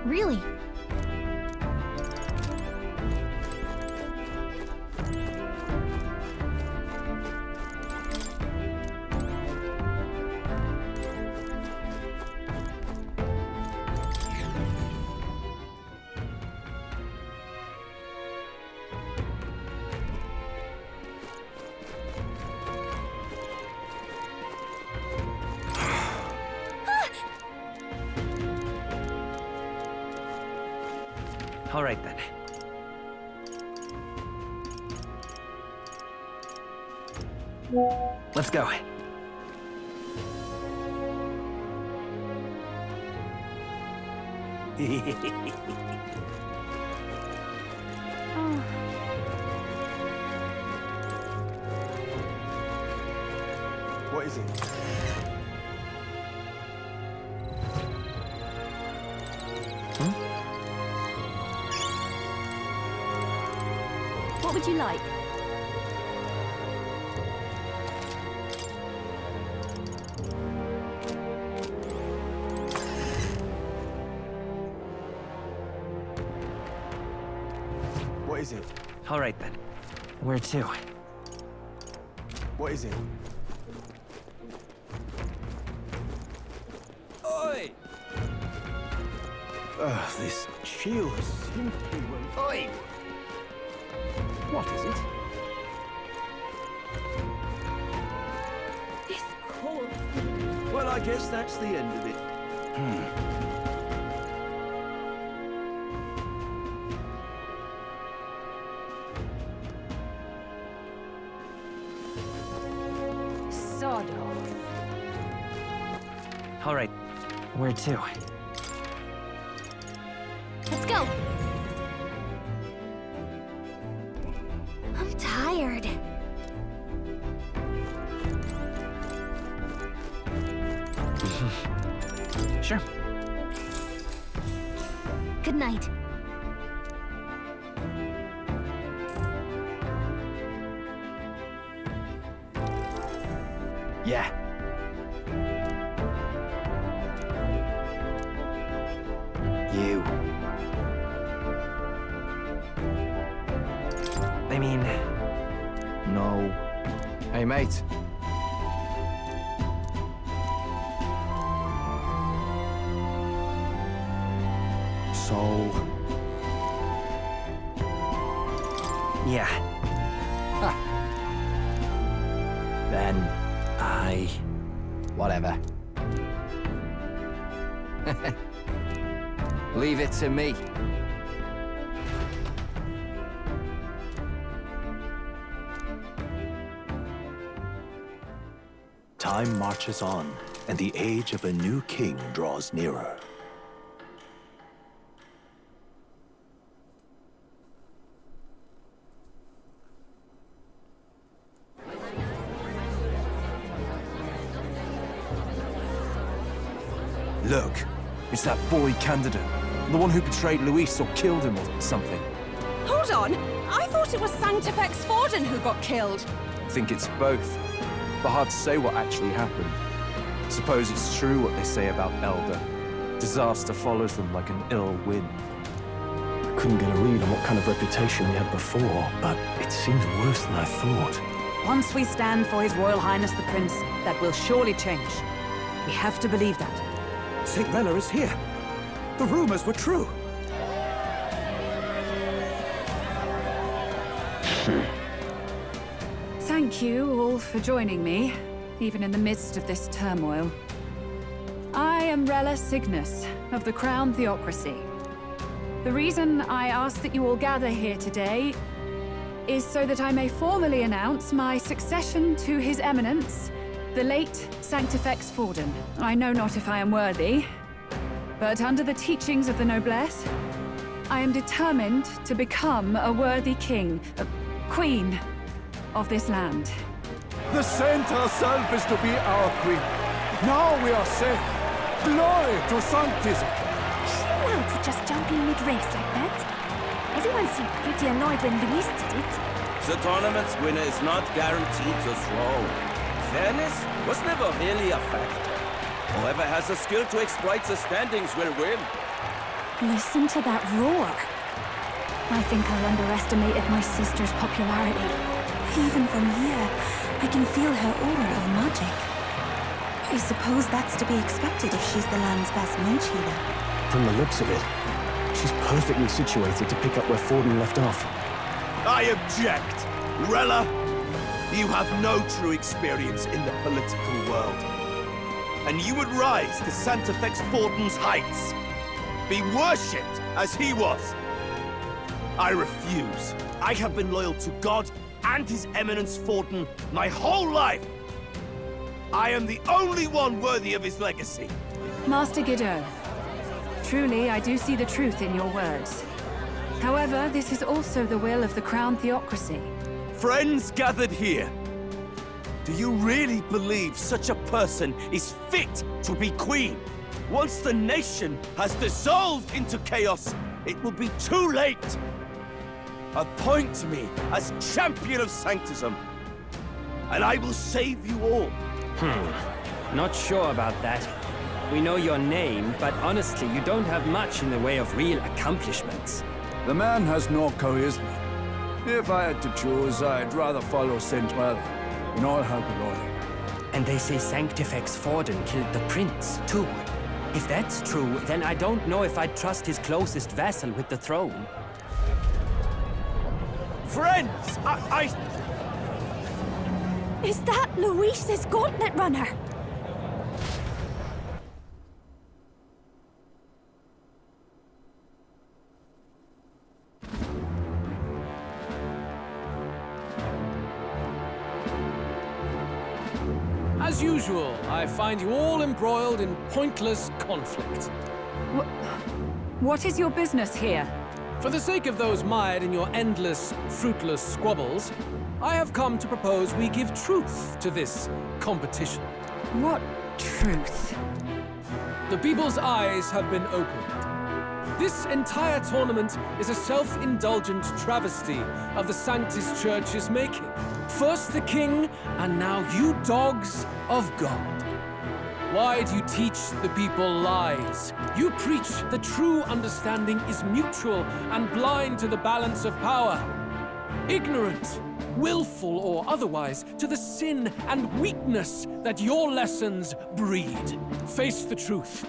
Really? All right, then. Let's go. Oh. What is it? What would you like? What is it? All right, then. Where to? What is it? Oi! This chill simply won't... Oi! What is it? This cold. Well, I guess that's the end of it. Sod off. All right. Where to? Let's go. I'm tired. Sure. Good night. Yeah. You. I mean... No. Hey, mate. So... Yeah. Then... Whatever. Leave it to me. Time marches on, and the age of a new king draws nearer. Look, it's that boy candidate. The one who betrayed Luis or killed him or something. Hold on! I thought it was Sanctifex Forden who got killed. Think it's both. But hard to say what actually happened. Suppose it's true what they say about Elda. Disaster follows them like an ill wind. Couldn't get a read on what kind of reputation we had before, but it seems worse than I thought. Once we stand for His Royal Highness the Prince, that will surely change. We have to believe that. St. Rella is here. The rumors were true. Thank you all for joining me, even in the midst of this turmoil. I am Rella Cygnus, of the Crown Theocracy. The reason I ask that you all gather here today is so that I may formally announce my succession to His Eminence, the late Sanctifex Forden. I know not if I am worthy, but under the teachings of the noblesse, I am determined to become a worthy king, a queen of this land. The saint herself is to be our queen. Now we are safe. Glory to Sanctism. Allowed to just jump in mid-race like that? Everyone seemed pretty annoyed when Luis did it. The tournament's winner is not guaranteed the throne. Fairness was never really a factor. Whoever has the skill to exploit the standings will win. Listen to that roar. I think I underestimated my sister's popularity. Even from here, I can feel her aura of magic. I suppose that's to be expected if she's the land's best mage healer. From the looks of it, she's perfectly situated to pick up where Forden left off. I object! Rella, you have no true experience in the political world. And you would rise to Santefex Forden's heights. Be worshipped as he was. I refuse. I have been loyal to God and His Eminence Forden my whole life. I am the only one worthy of his legacy. Master Guido, truly I do see the truth in your words. However, this is also the will of the Crown Theocracy. Friends gathered here, do you really believe such a person is fit to be queen? Once the nation has dissolved into chaos, it will be too late. Appoint me as champion of sanctism, and I will save you all. Not sure about that. We know your name, but honestly, you don't have much in the way of real accomplishments. The man has no charisma. If I had to choose, I'd rather follow Saint Well in all her glory. And they say Sanctifex Forden killed the prince, too. If that's true, then I don't know if I'd trust his closest vassal with the throne. Friends, Is that Luis's gauntlet runner? As usual, I find you all embroiled in pointless conflict. What is your business here? For the sake of those mired in your endless, fruitless squabbles, I have come to propose we give truth to this competition. What truth? The people's eyes have been opened. This entire tournament is a self-indulgent travesty of the Sanctus Church's making. First the king, and now you dogs of God. Why do you teach the people lies? You preach the true understanding is mutual and blind to the balance of power. Ignorant, willful or otherwise, to the sin and weakness that your lessons breed. Face the truth.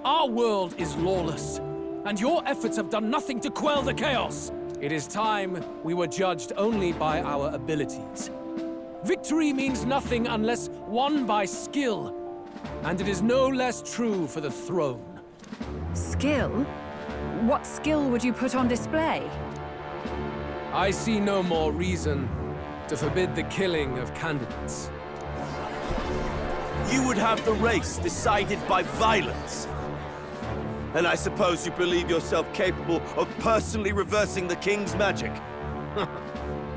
Our world is lawless, and your efforts have done nothing to quell the chaos. It is time we were judged only by our abilities. Victory means nothing unless won by skill, and it is no less true for the throne. Skill? What skill would you put on display? I see no more reason to forbid the killing of candidates. You would have the race decided by violence. And I suppose you believe yourself capable of personally reversing the king's magic?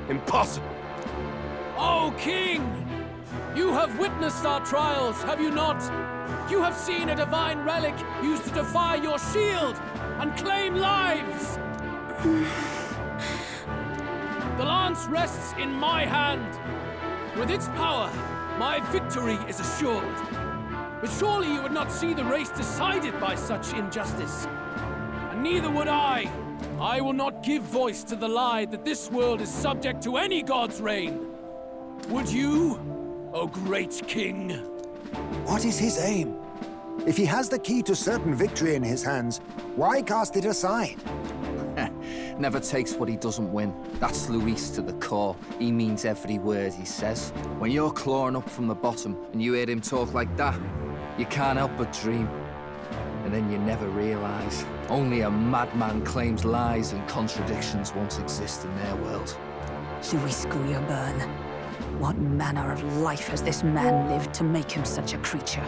Impossible. Oh, King! You have witnessed our trials, have you not? You have seen a divine relic used to defy your shield and claim lives! The lance rests in my hand. With its power, my victory is assured. But surely you would not see the race decided by such injustice. And neither would I. I will not give voice to the lie that this world is subject to any god's reign. Would you, O great king? What is his aim? If he has the key to certain victory in his hands, why cast it aside? Never takes what he doesn't win. That's Luis to the core. He means every word he says. When you're clawing up from the bottom and you hear him talk like that, you can't help but dream. And then you never realize. Only a madman claims lies and contradictions won't exist in their world. Luis Guillerburn. What manner of life has this man lived to make him such a creature?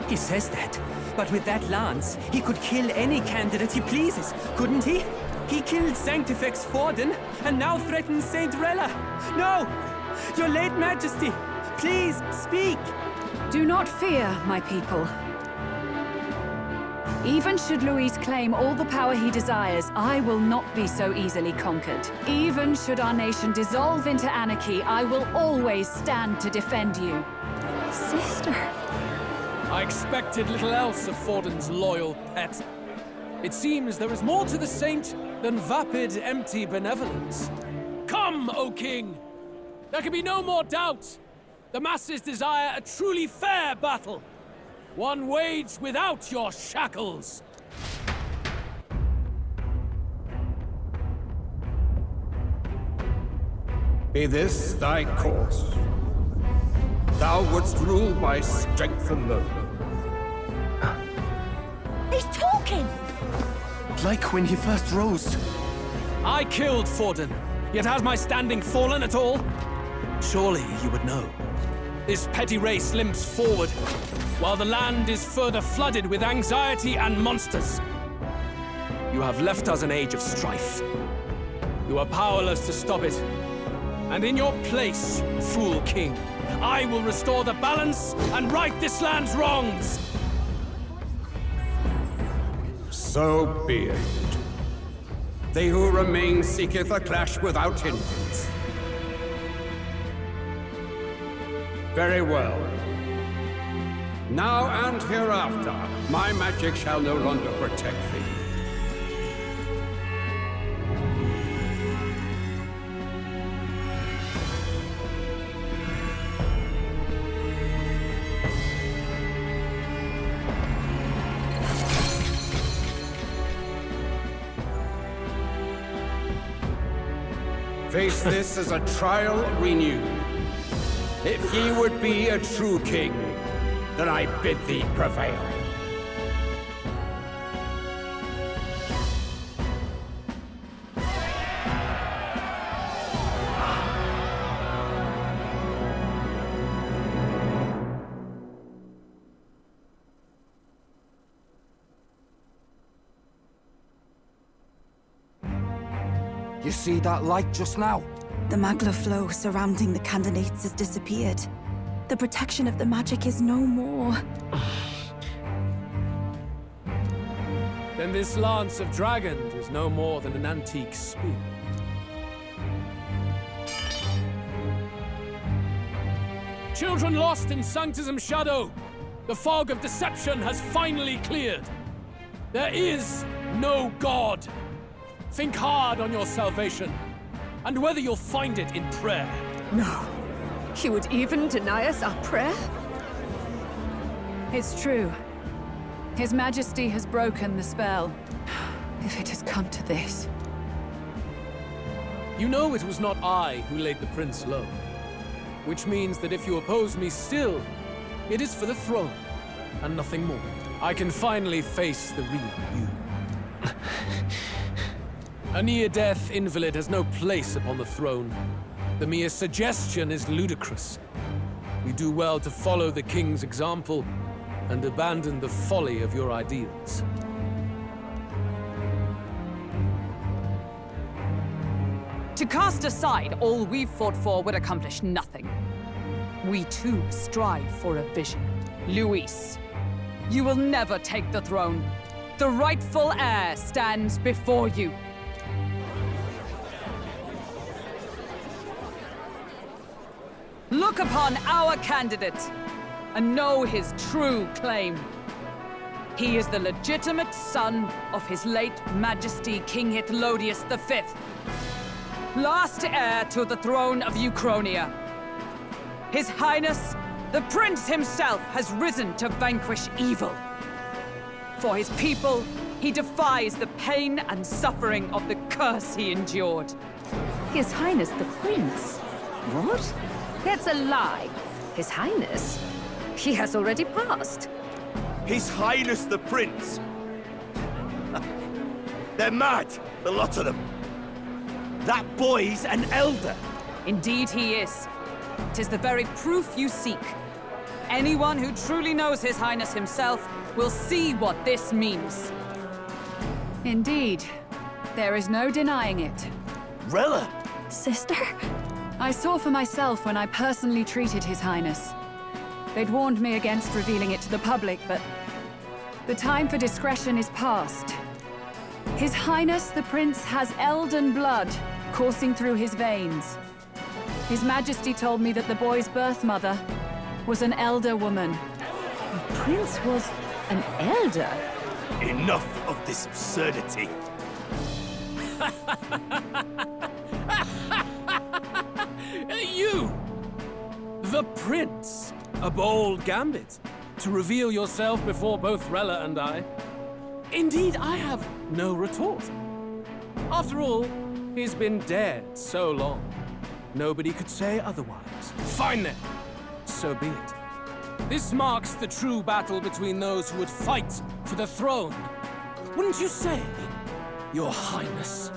He says that, but with that lance, he could kill any candidate he pleases, couldn't he? He killed Sanctifex Forden, and now threatens Saint Rella. No! Your late Majesty, please, speak! Do not fear, my people. Even should Luis claim all the power he desires, I will not be so easily conquered. Even should our nation dissolve into anarchy, I will always stand to defend you. Sister. I expected little else of Forden's loyal pet. It seems there is more to the saint than vapid, empty benevolence. Come, O king! There can be no more doubt. The masses desire a truly fair battle. One waged without your shackles. Be this thy course. Thou wouldst rule by strength alone. He's talking! Like when he first rose. I killed Forden, yet has my standing fallen at all? Surely you would know. This petty race limps forward, while the land is further flooded with anxiety and monsters. You have left us an age of strife. You are powerless to stop it. And in your place, fool king, I will restore the balance and right this land's wrongs! So be it. They who remain seeketh a clash without hindrance. Very well. Now and hereafter, my magic shall no longer protect thee. Face this as a trial renewed. If ye would be a true king, then I bid thee prevail. You see that light just now? The magla flow surrounding the candidates has disappeared. The protection of the magic is no more. Then this lance of dragons is no more than an antique spear. Children lost in Sanctism's shadow! The fog of deception has finally cleared! There is no God! Think hard on your salvation, and whether you'll find it in prayer. No. He would even deny us our prayer? It's true. His Majesty has broken the spell. If it has come to this. You know it was not I who laid the prince low. Which means that if you oppose me still, it is for the throne, and nothing more. I can finally face the real you. A near-death invalid has no place upon the throne. The mere suggestion is ludicrous. You do well to follow the king's example and abandon the folly of your ideals. To cast aside all we've fought for would accomplish nothing. We too strive for a vision. Luis, you will never take the throne. The rightful heir stands before you. Look upon our candidate and know his true claim. He is the legitimate son of his late Majesty King Hythlodius V, last heir to the throne of Euchronia. His Highness, the Prince himself, has risen to vanquish evil. For his people, he defies the pain and suffering of the curse he endured. His Highness the Prince? What? That's a lie. His Highness? He has already passed. His Highness the Prince? They're mad, the lot of them. That boy's an Elda. Indeed he is. 'Tis the very proof you seek. Anyone who truly knows His Highness himself will see what this means. Indeed. There is no denying it. Rella! Sister? I saw for myself when I personally treated His Highness. They'd warned me against revealing it to the public, but the time for discretion is past. His Highness the Prince has Elden blood coursing through his veins. His Majesty told me that the boy's birth mother was an Elder woman. The Prince was an Elder? Enough of this absurdity. You! The Prince! A bold gambit. To reveal yourself before both Rella and I. Indeed, I have no retort. After all, he's been dead so long. Nobody could say otherwise. Fine then. So be it. This marks the true battle between those who would fight for the throne. Wouldn't you say, Your Highness?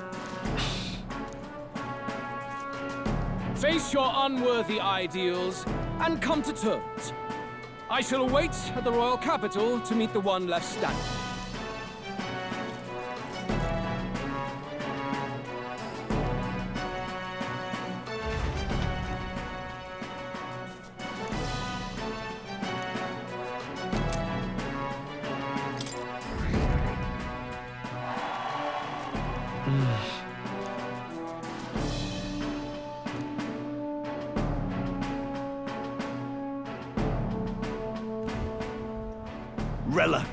Face your unworthy ideals and come to terms. I shall await at the royal capital to meet the one left standing. Rella,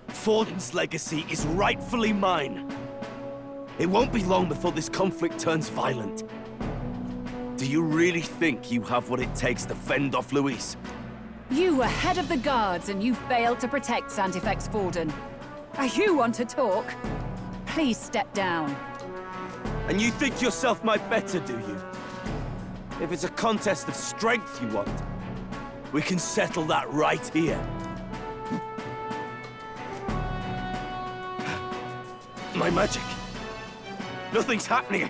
Forden's legacy is rightfully mine. It won't be long before this conflict turns violent. Do you really think you have what it takes to fend off Luis? You were head of the guards and you failed to protect Santifex Forden. You want to talk? Please step down. And you think yourself my better, do you? If it's a contest of strength you want, we can settle that right here. My magic. Nothing's happening.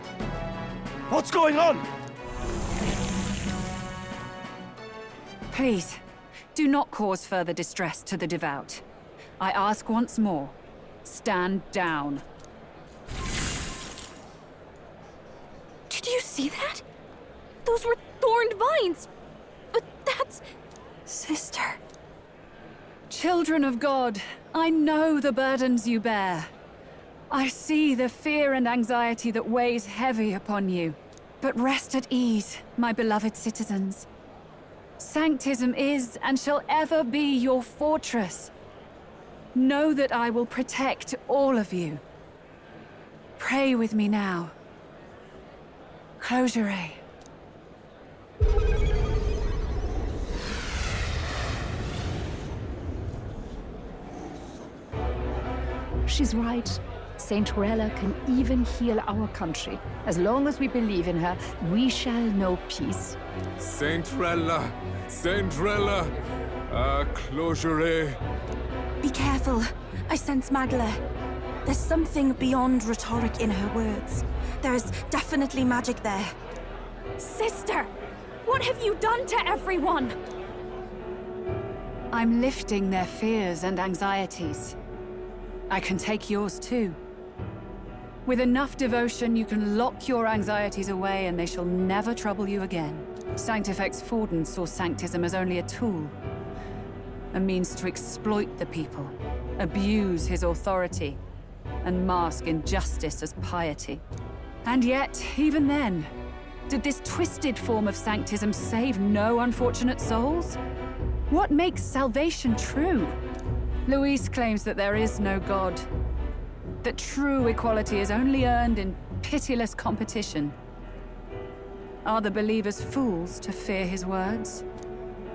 What's going on? Please, do not cause further distress to the devout. I ask once more, stand down. Did you see that? Those were thorned vines. But that's... Sister. Children of God, I know the burdens you bear. I see the fear and anxiety that weighs heavy upon you. But rest at ease, my beloved citizens. Sanctism is and shall ever be your fortress. Know that I will protect all of you. Pray with me now. Close your eyes. She's right. Saint Rella can even heal our country. As long as we believe in her, we shall know peace. Saint Rella! Saint Rella! Closure. Be careful. I sense Magla. There's something beyond rhetoric in her words. There's definitely magic there. Sister! What have you done to everyone? I'm lifting their fears and anxieties. I can take yours too. With enough devotion, you can lock your anxieties away and they shall never trouble you again. Sanctifex Forden saw Sanctism as only a tool. A means to exploit the people, abuse his authority, and mask injustice as piety. And yet, even then, did this twisted form of Sanctism save no unfortunate souls? What makes salvation true? Luis claims that there is no God. That true equality is only earned in pitiless competition. Are the believers fools to fear his words?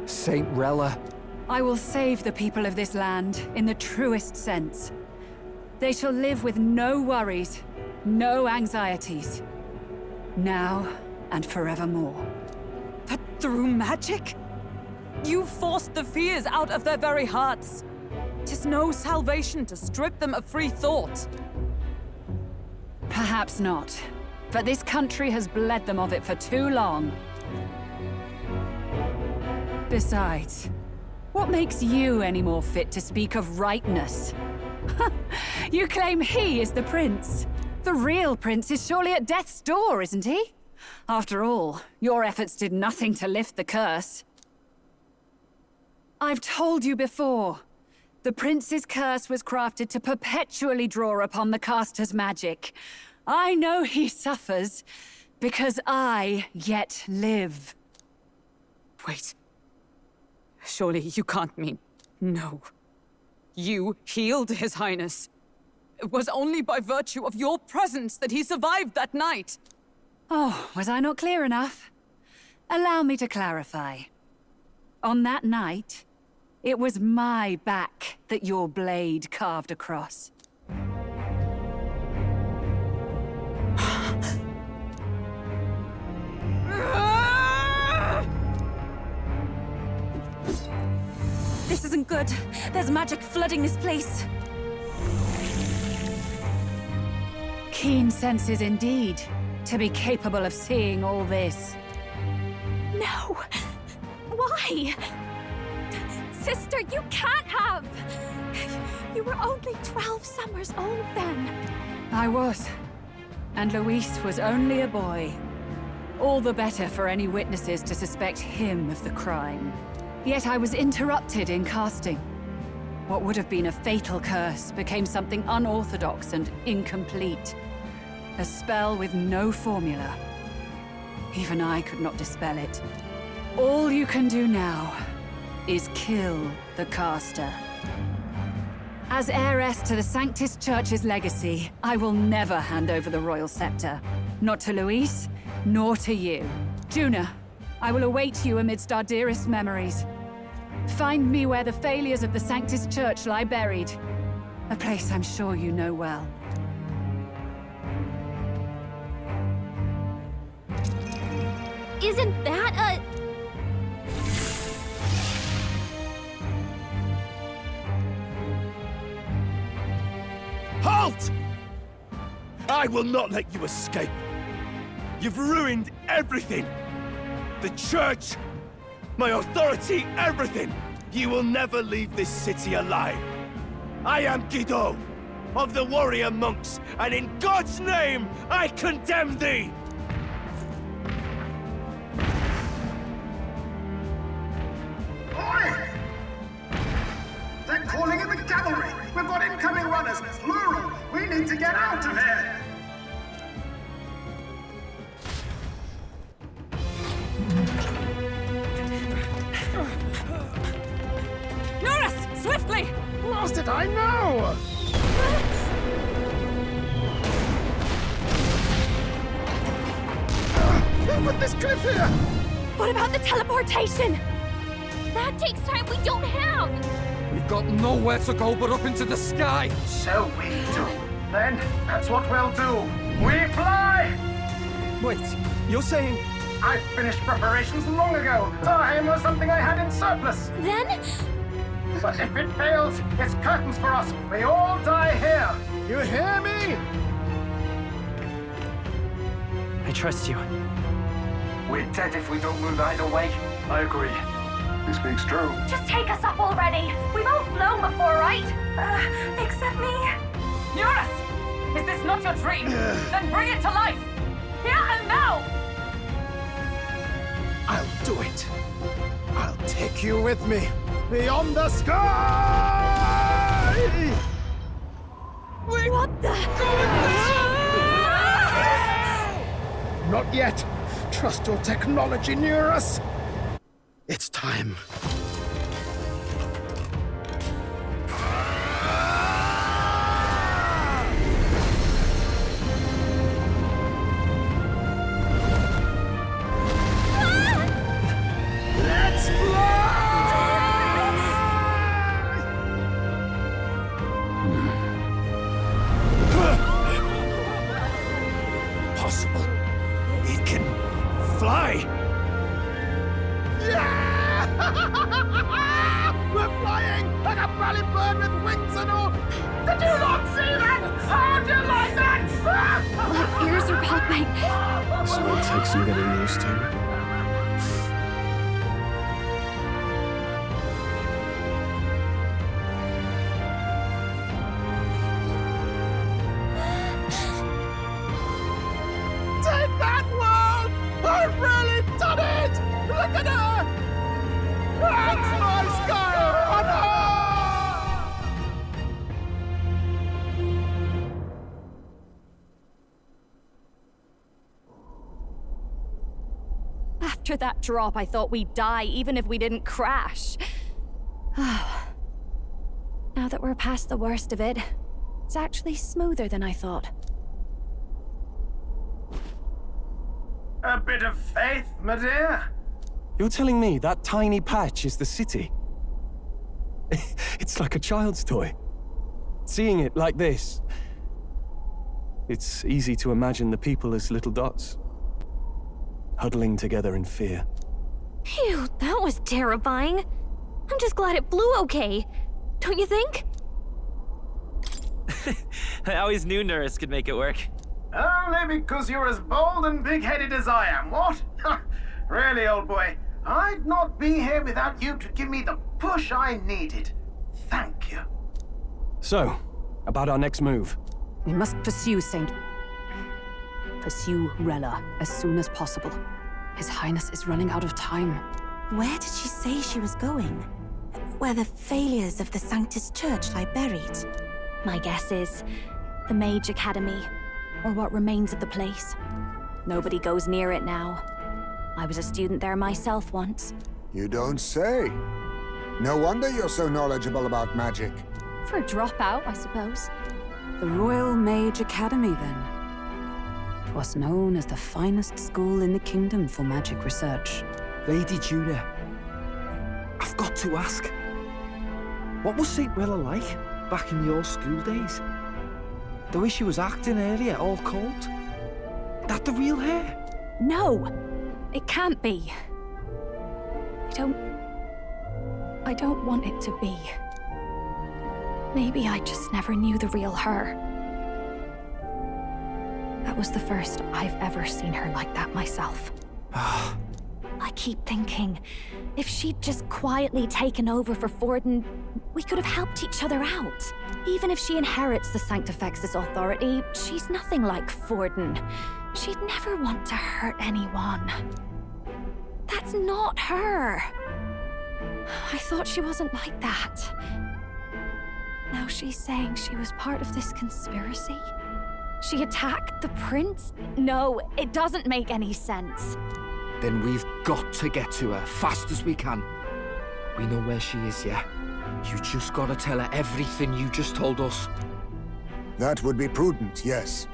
Saint Rella. I will save the people of this land in the truest sense. They shall live with no worries, no anxieties. Now and forevermore. But through magic? You forced the fears out of their very hearts. 'Tis no salvation to strip them of free thought. Perhaps not. But this country has bled them of it for too long. Besides, what makes you any more fit to speak of rightness? You claim he is the prince. The real prince is surely at death's door, isn't he? After all, your efforts did nothing to lift the curse. I've told you before. The prince's curse was crafted to perpetually draw upon the caster's magic. I know he suffers, because I yet live. Wait. Surely you can't mean... No. You healed His Highness. It was only by virtue of your presence that he survived that night. Oh, was I not clear enough? Allow me to clarify. On that night, it was my back that your blade carved across. This isn't good. There's magic flooding this place. Keen senses indeed, to be capable of seeing all this. No! Why? Sister, you can't have! You were only 12 summers old then. I was. And Luis was only a boy. All the better for any witnesses to suspect him of the crime. Yet I was interrupted in casting. What would have been a fatal curse became something unorthodox and incomplete. A spell with no formula. Even I could not dispel it. All you can do now is kill the caster. As heiress to the Sanctus Church's legacy, I will never hand over the royal scepter. Not to Luis, nor to you. Juna, I will await you amidst our dearest memories. Find me where the failures of the Sanctus Church lie buried. A place I'm sure you know well. Isn't that a... Halt! I will not let you escape. You've ruined everything. The church, my authority, everything. You will never leave this city alive. I am Guido, of the warrior monks, and in God's name, I condemn thee! Oi! They're calling in the cavalry! We've got incoming runners, plural! We need to get out of here! Norris! Swiftly! Lost it, I know! Who put this cliff here? What about the teleportation? That takes time we don't have! We've got nowhere to go but up into the sky! So we do. Then, that's what we'll do. We fly! Wait, you're saying... I finished preparations long ago. Time was something I had in surplus. Then? But if it fails, it's curtains for us. We all die here. You hear me? I trust you. We're dead if we don't move either way. I agree. He speaks true. Just take us up already. We've all flown before, right? Except me. Eurus! Is this not your dream? Then bring it to life! Here and now! I'll do it. I'll take you with me. Beyond the sky! What the... Not yet. Trust your technology near us. It's time. Let's fly! Possible. It can fly! Yeah! We're flying like a bally bird with wings and all! Did you not see that? How do you like that? My ears are popping. This will take some getting used to. Take that, world! I've really done it! Look at her! That's my sky runner! After that drop, I thought we'd die even if we didn't crash. Now that we're past the worst of it, it's actually smoother than I thought. A bit of faith, my dear? You're telling me that tiny patch is the city? It's like a child's toy. Seeing it like this, it's easy to imagine the people as little dots, huddling together in fear. Phew, that was terrifying. I'm just glad it flew okay. Don't you think? I always knew Nurse could make it work. Only because you're as bold and big-headed as I am, what? Really, old boy, I'd not be here without you to give me the push I needed. Thank you. So, about our next move. We must pursue Rella as soon as possible. His Highness is running out of time. Where did she say she was going? Where the failures of the Sanctus Church lie buried? My guess is the Mage Academy, or what remains of the place. Nobody goes near it now. I was a student there myself once. You don't say. No wonder you're so knowledgeable about magic. For a dropout, I suppose. The Royal Mage Academy, then. 'Twas known as the finest school in the kingdom for magic research. Lady Juna, I've got to ask. What was St. Rella like back in your school days? The way she was acting earlier, all cold? That the real hair? No! It can't be. I don't want it to be. Maybe I just never knew the real her. That was the first I've ever seen her like that myself. I keep thinking, if she'd just quietly taken over for Forden, we could have helped each other out. Even if she inherits the Sanctifex's authority, she's nothing like Forden. She'd never want to hurt anyone. That's not her. I thought she wasn't like that. Now she's saying she was part of this conspiracy? She attacked the prince? No, it doesn't make any sense. Then we've got to get to her fast as we can. We know where she is, yeah? You just gotta tell her everything you just told us. That would be prudent, yes.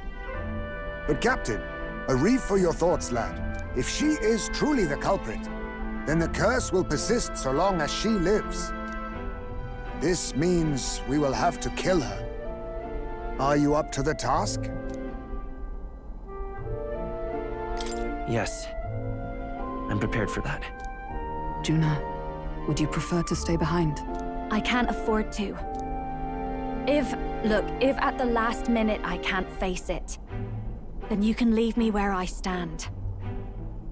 But Captain, a reef for your thoughts, lad. If she is truly the culprit, then the curse will persist so long as she lives. This means we will have to kill her. Are you up to the task? Yes. I'm prepared for that. Juna, would you prefer to stay behind? I can't afford to. If at the last minute I can't face it, then you can leave me where I stand.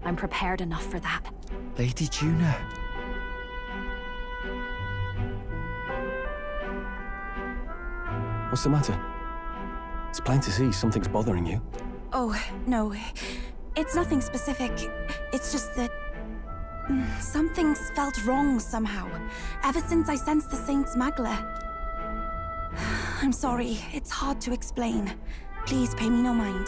I'm prepared enough for that. Lady Juna. What's the matter? It's plain to see something's bothering you. Oh, no. It's nothing specific. It's just that... something's felt wrong somehow, ever since I sensed the Saint's Magla. I'm sorry, it's hard to explain. Please pay me no mind.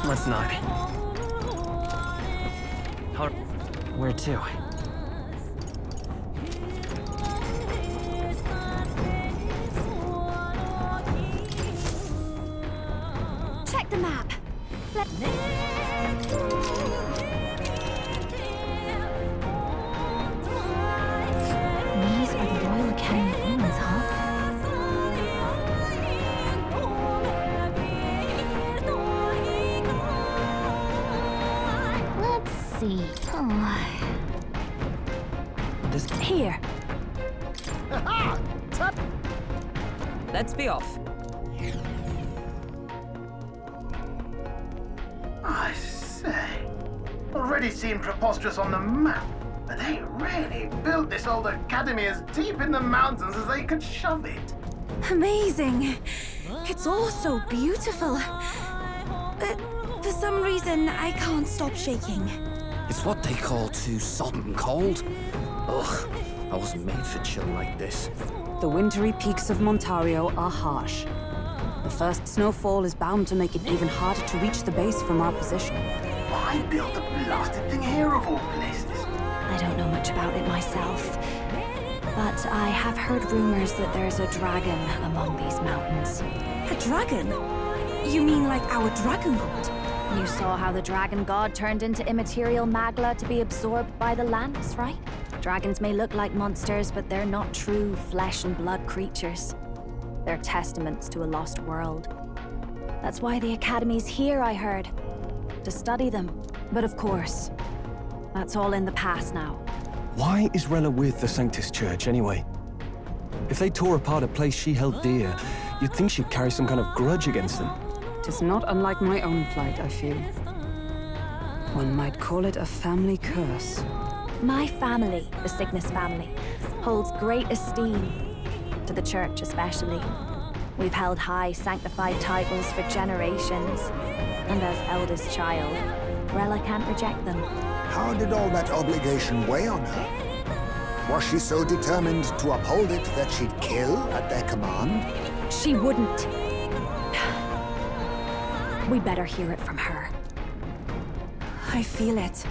Let's not. Where to? Check the map. These are the Royal Academy ruins, huh? Let's see. Here. Let's be off. I say, already seem preposterous on the map, but they really built this old academy as deep in the mountains as they could shove it. Amazing. It's all so beautiful. But for some reason, I can't stop shaking. It's what they call too sodden cold. Ugh, I wasn't made for chill like this. The wintry peaks of Montario are harsh. The first snowfall is bound to make it even harder to reach the base from our position. Why build a blasted thing here of all places? I don't know much about it myself, but I have heard rumors that there's a dragon among these mountains. A dragon? You mean like our dragon god? You saw how the dragon god turned into immaterial magla to be absorbed by the lands, right? Dragons may look like monsters, but they're not true flesh and blood creatures. They're testaments to a lost world. That's why the Academy's here, I heard. To study them. But of course, that's all in the past now. Why is Rella with the Sanctus Church, anyway? If they tore apart a place she held dear, you'd think she'd carry some kind of grudge against them. It is not unlike my own plight, I feel. One might call it a family curse. My family, the Cygnus family, holds great esteem, to the Church especially. We've held high sanctified titles for generations, and as Elda's child, Rella can't reject them. How did all that obligation weigh on her? Was she so determined to uphold it that she'd kill at their command? She wouldn't. We better hear it from her. I feel it.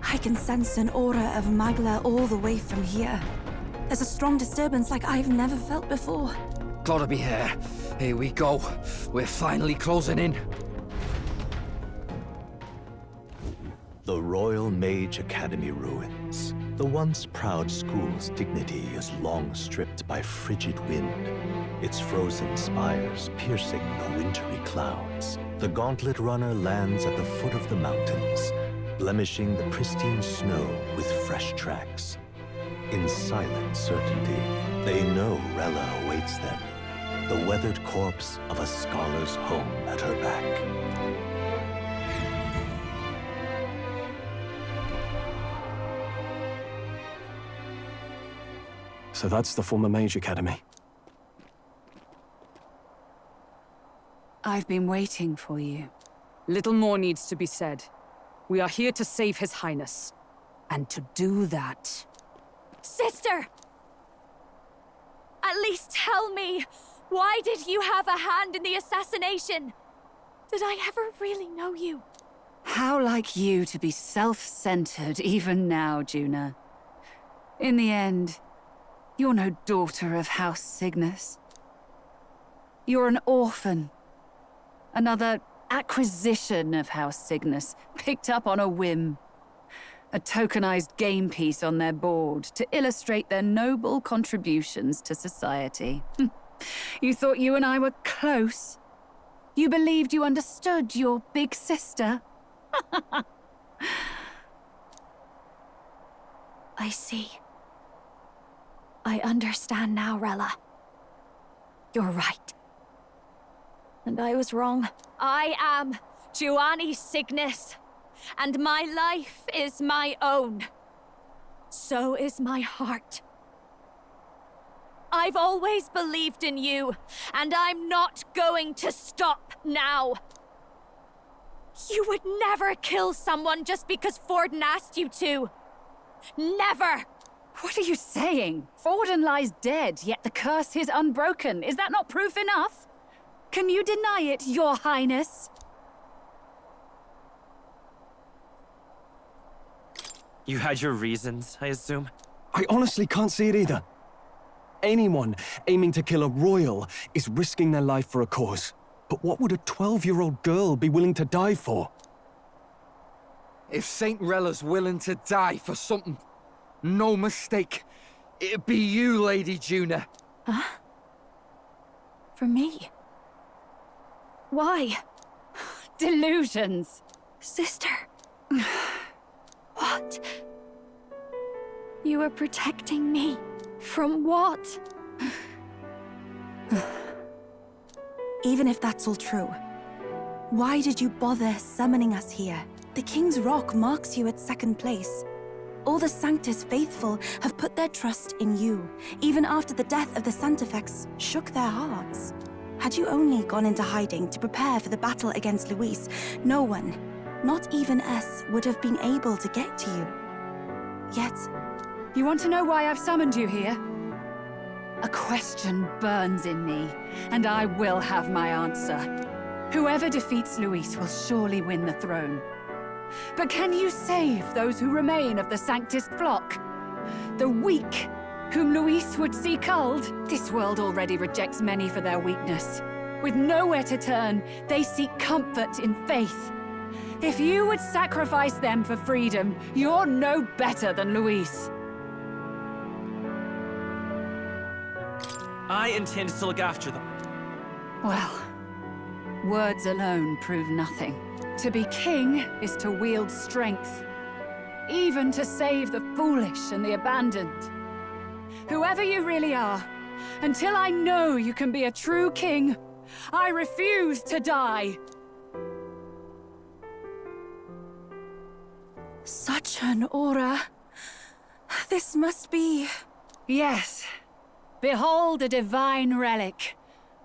I can sense an aura of Magla all the way from here. There's a strong disturbance like I've never felt before. Gotta be here. Here we go. We're finally closing in. The Royal Mage Academy ruins. The once proud school's dignity is long stripped by frigid wind, its frozen spires piercing the wintry clouds. The gauntlet runner lands at the foot of the mountains, blemishing the pristine snow with fresh tracks. In silent certainty, they know Rella awaits them, the weathered corpse of a scholar's home at her back. So that's the former Mage Academy. I've been waiting for you. Little more needs to be said. We are here to save His Highness. And to do that... Sister! At least tell me, why did you have a hand in the assassination? Did I ever really know you? How like you to be self-centered even now, Juna. In the end, you're no daughter of House Cygnus. You're an orphan. Another acquisition of House Cygnus, picked up on a whim. A tokenized game piece on their board to illustrate their noble contributions to society. You thought you and I were close? You believed you understood your big sister? I see. I understand now, Rella. You're right. And I was wrong. I am Giovanni Cygnus, and my life is my own. So is my heart. I've always believed in you, and I'm not going to stop now. You would never kill someone just because Forden asked you to. Never! What are you saying? Forden lies dead, yet the curse is unbroken. Is that not proof enough? Can you deny it, Your Highness? You had your reasons, I assume? I honestly can't see it either. Anyone aiming to kill a royal is risking their life for a cause. But what would a 12-year-old girl be willing to die for? If Saint Rella's willing to die for something, no mistake, it'd be you, Lady Juna. Huh? For me? Why? Delusions. Sister. What? You are protecting me? From what? Even if that's all true, why did you bother summoning us here? The King's Rock marks you at second place. All the Sanctus faithful have put their trust in you, even after the death of the Santafex shook their hearts. Had you only gone into hiding to prepare for the battle against Luis, no one, Not even us would have been able to get to you. Yet... You want to know why I've summoned you here? A question burns in me, and I will have my answer. Whoever defeats Luis will surely win the throne. But can you save those who remain of the Sanctist flock? The weak, whom Luis would see culled? This world already rejects many for their weakness. With nowhere to turn, they seek comfort in faith. If you would sacrifice them for freedom, you're no better than Luis. I intend to look after them. Well, words alone prove nothing. To be king is to wield strength, even to save the foolish and the abandoned. Whoever you really are, until I know you can be a true king, I refuse to die. Such an aura. This must be... Yes. Behold a divine relic,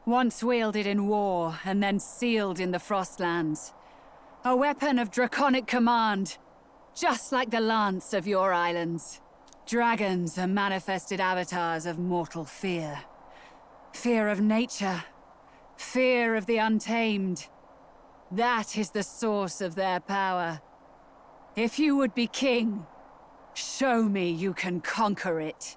once wielded in war and then sealed in the Frostlands. A weapon of draconic command, just like the lance of your islands. Dragons are manifested avatars of mortal fear. Fear of nature, fear of the untamed. That is the source of their power. If you would be king, show me you can conquer it.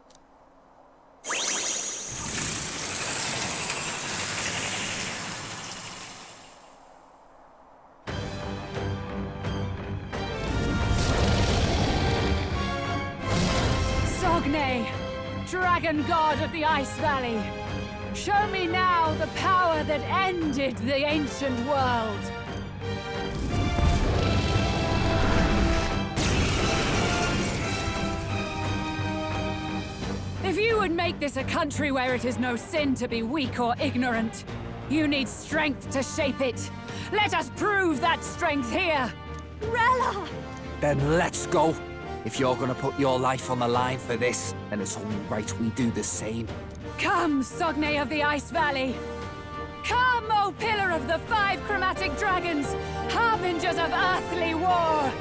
Dragon god of the Ice Valley, show me now the power that ended the ancient world. If you would make this a country where it is no sin to be weak or ignorant, you need strength to shape it. Let us prove that strength here. Rella! Then let's go. If you're gonna put your life on the line for this, then it's only right we do the same. Come, Sogne of the Ice Valley! Come, O Pillar of the 5 Chromatic Dragons, harbingers of earthly war!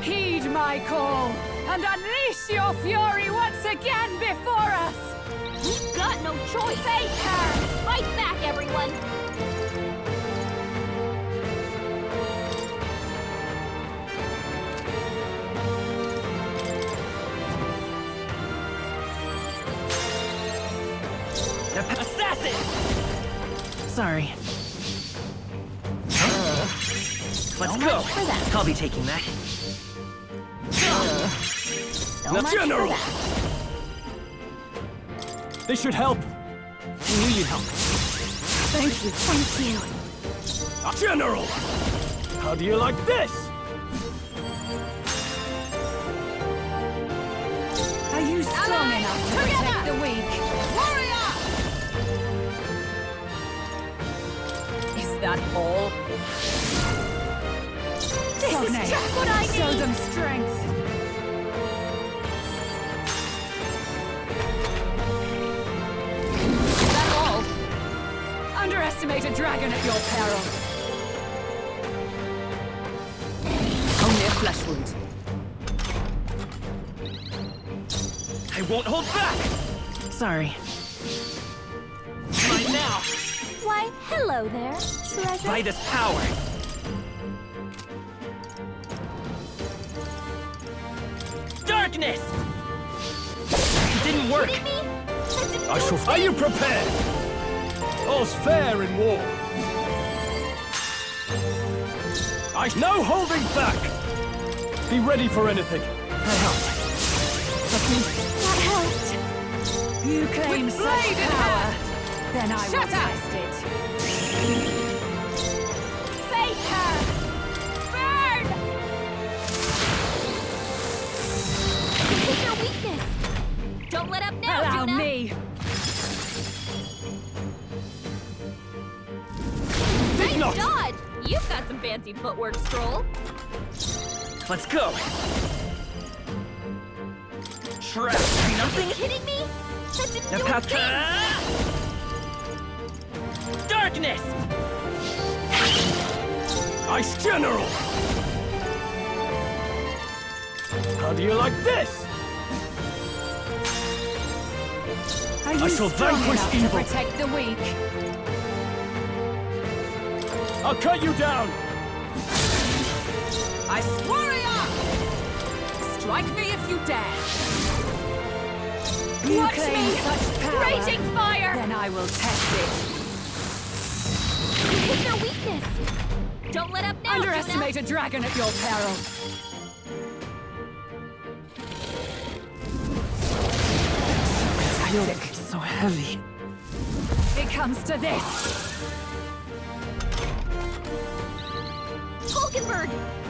Heed my call, and unleash your fury once again before us! We've got no choice! Face her! Fight back, everyone! Assassin! Sorry. Let's go. I'll be taking that. So much General! for that. This should help. I knew you'd help. Thank you. Thank you. General! How do you like this? Are you strong enough to protect the weak? That all? This is just what I need! Show them strength! Is that all? Underestimate a dragon at your peril. Only a flesh wound. I won't hold back! Sorry. Mine now! Why, hello there, treasure. By this power! Darkness! It didn't work! I shall... Are you prepared? All's fair in war. No holding back! Be ready for anything. That helped. That helped. You claim With such blade in power. hand. Then I will Shut up! test it. Face her! Burn! This is your weakness. Don't let up now, Allow Juna. me. Nice dodge. You've got some fancy footwork, Scroll. Let's go! Trap! Nothing? Are you kidding me? That didn't do a thing. Darkness! Ice General! How do you like this? Are you I shall strong vanquish enough evil. to protect the weak? I'll cut you down! I warrior! Strike me if you dare! You Watch claim me! such power. Raging fire! Then I will test it. You hit their weakness! Don't let up now, Underestimate a dragon at your peril. Chaotic, so heavy. It comes to this. Hulkenberg!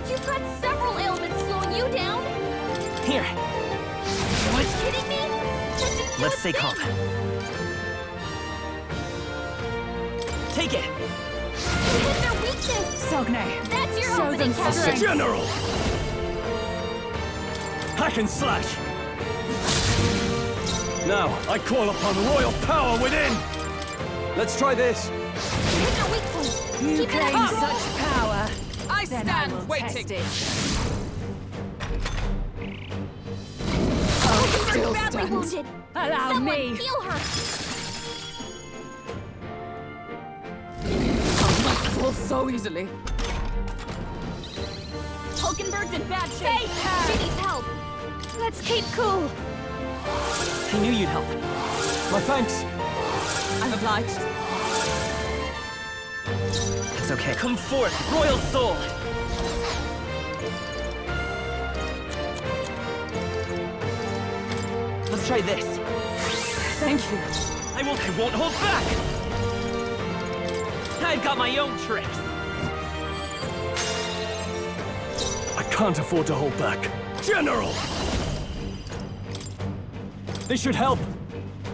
You've got several ailments slowing you down! Here, Are you kidding me? That's a let's stay huge calm. thing. Take it! You hit their weakness! Sogne. That's your Show opening them counter! General! Hack and slash! Now, I call upon royal power within! Let's try this! You hit their weak point! You Keep it claim up! such power. I Then stand I will waiting. test it. Hulkenberg's still badly stunned. wounded! Allow Someone me. heal her! Fall so easily. Hulkenberg's in bad shape! She needs help! Let's keep cool! I knew you'd help. My thanks! I'm obliged. It's okay. Come forth, royal soul! Let's try this. Thank you. I won't hold back! I've got my own tricks. I can't afford to hold back. General! This should help.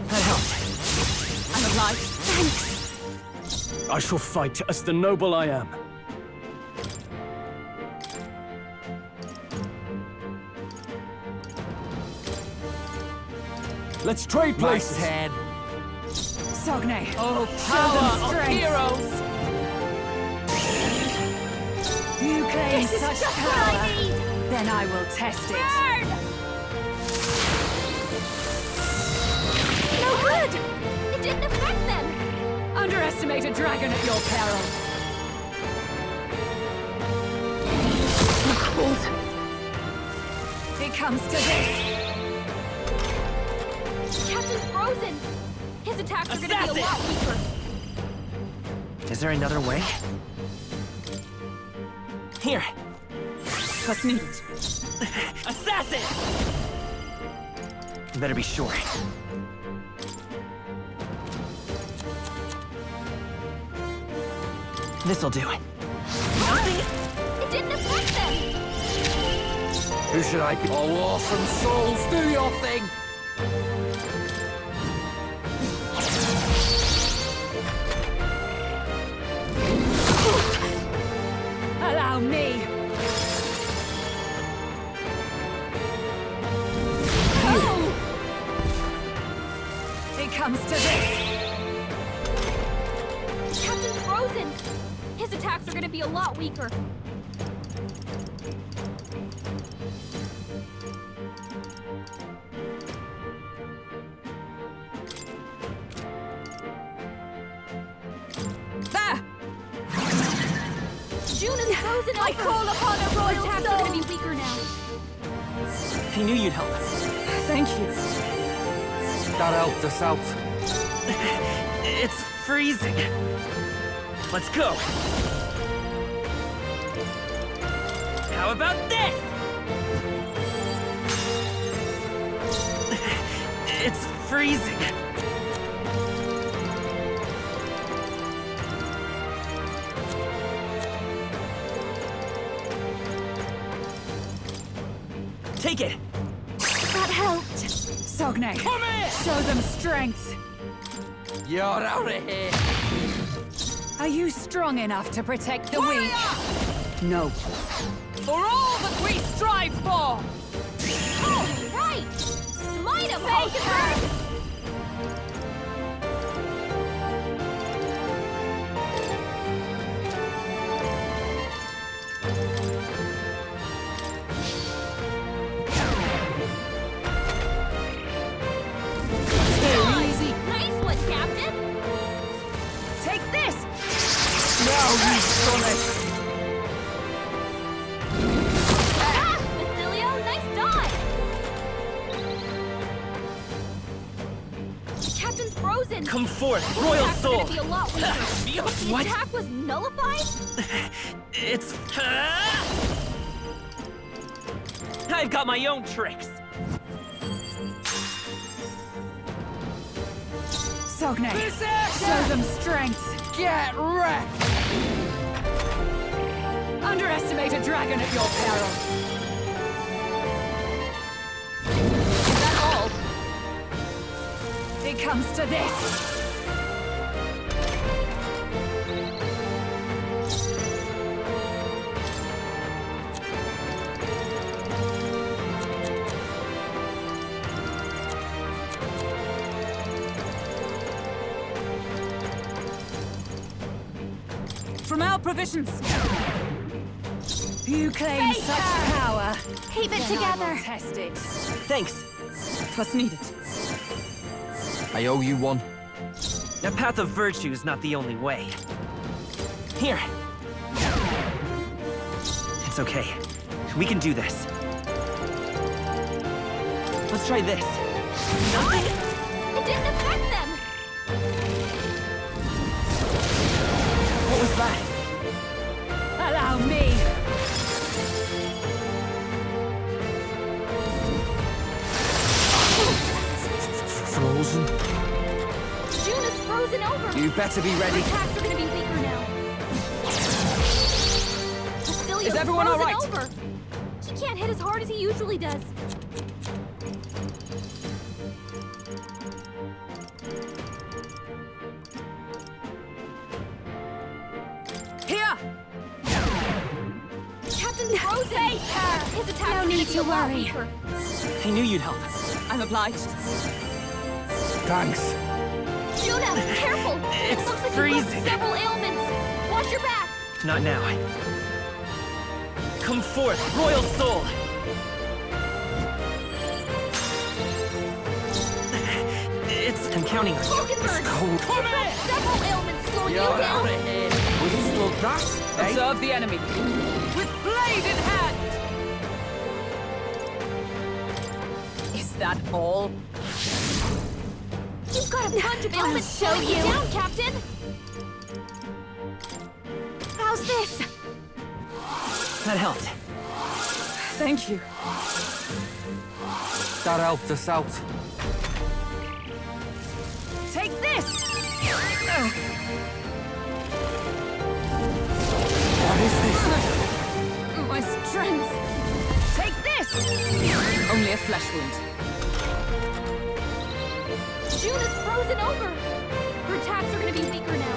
That helped. I'm obliged. Thanks! I shall fight as the noble I am. Let's trade places. Nice head. Sogne. Oh, Show power them of strength. heroes! You claim This is such just power. what I need! Then I will test it. Burn! No good! It didn't affect them! Underestimate a dragon at your peril. Cold. It comes to this. Captain's frozen! His attacks are gonna be a lot weaker! Is there another way? Here. What's needed? Assassin! Better be sure. This'll do. Nothing! It didn't affect them! Who should I be? Oh, awesome souls, do your thing! Allow me. Oh! It comes to this. Captain's frozen! His attacks are gonna be a lot weaker. There! June is frozen I over. call upon a royal attacks soul. are gonna be weaker now. I knew you'd help. Thank you. That helped us out. It's freezing. Let's go. How about this? It's freezing. Take it. That helped. Sogne. Show them strength. You're out of here. Are you strong enough to protect the weak? No. For all that we strive for! All right! Smite him, Hulkenberg! frozen! Come forth, royal soul! It's gonna be a lot weaker. The What? attack was nullified? It's... I've got my own tricks. Sogne, show them strength. Get wrecked! Underestimate a dragon at your peril. Is that all? It comes to this. From our provisions. You claim Face such her! power. Keep it Then together. I will test it. Thanks. Twas needed. I owe you one. A path of virtue is not the only way. Here. It's okay. We can do this. Let's try this. Nothing? It didn't affect them! What was that? Allow me. Frozen? June is frozen over! You better be ready. Her attacks are gonna be weaker now. Basilios Is everyone all frozen right? over. He can't hit as hard as he usually does. Here! Captain's frozen! His attacks No are need gonna be to a lot worry. weaker. I knew you'd help. I'm obliged. Thanks. Juna, careful! It looks like you've freezing. got several ailments. Watch your back! Not now. Come forth, royal soul! I'm counting on you. Falkenberg! cold. You've got several ailments slowing you You're down! out of here. Withstood that, eh? Observe the enemy. With blade in hand! Is that all? You've got a bunch of I'll ailments show slowing you you. down, Captain! How's this? That helped. Thank you. That helped us out. Take this! What is this? My strength! Take this! Only a flesh wound. June is frozen over! Her attacks are gonna be weaker now.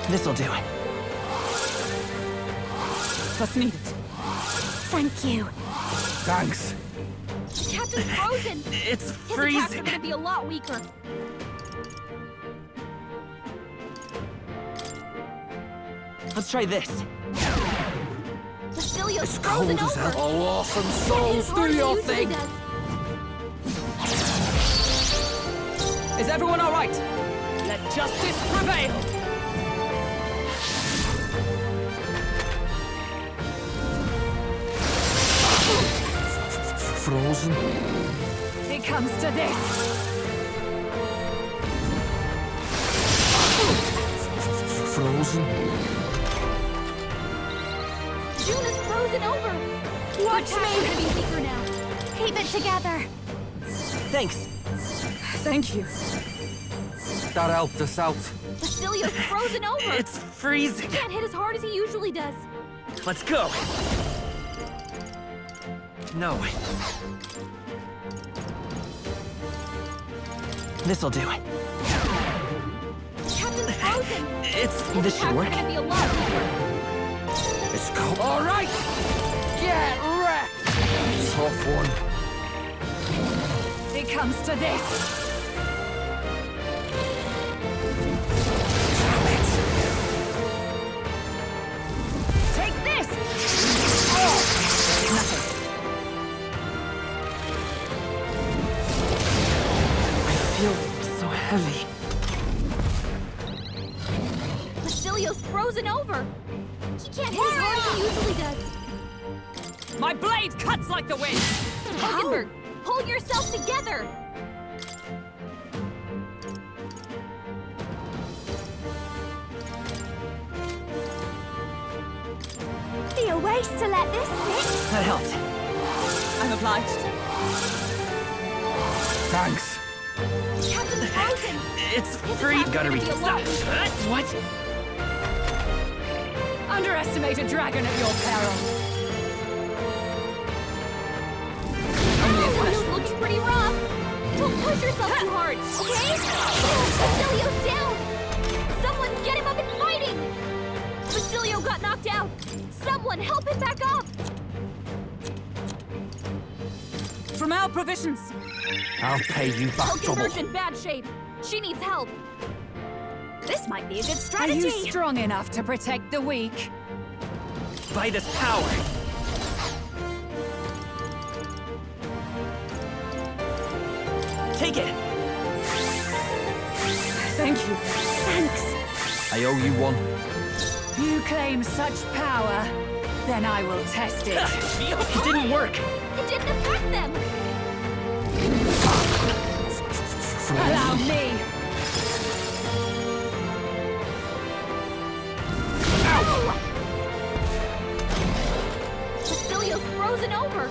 This'll do. What's needed? Thank you. Thanks. The Captain's frozen! It's His attacks are freezing. gonna be a lot weaker. Let's try this. Basilios frozen over! Oh, awesome Hit souls, as hard do as he your usually thing! does. Is everyone all right? Let justice prevail! Frozen? It comes to this! Frozen? June is frozen over! Watch Her attacks are me! gonna be weaker now. Keep it together. Thanks. Thank you. That helped us out. Basilios frozen over! It's freezing. He can't hit as hard as he usually does. Let's go. No. This'll do. Captain's frozen! It's... His This should attacks work. are gonna be a lot weaker. It's cold. All right. Get wrecked. Tough one. It comes to this! Take this! Nothing. I feel so heavy. Basilios frozen over! He can't hit as hard as he usually does. My blade cuts like the wind! Hulkenberg, pull yourself together! Be a waste to let this sit. That helped. I'm obliged. Thanks. Captain Frozen! It's free. Gotta read. What? Underestimate a dragon at your peril. Basilio's looking pretty rough. Don't push yourself too hard, okay? Basilio's down! Someone get him up and fighting! Basilio got knocked out! Someone help him back up! From our provisions. I'll pay you back double. Hulkenberg's in bad shape. She needs help. This might be a good Are strategy. you strong enough to protect the weak? By this power. Take it. Thank you. Thanks. I owe you one. You claim such power, then I will test it. It didn't work. It didn't affect them. Allow me. Basilio's frozen over.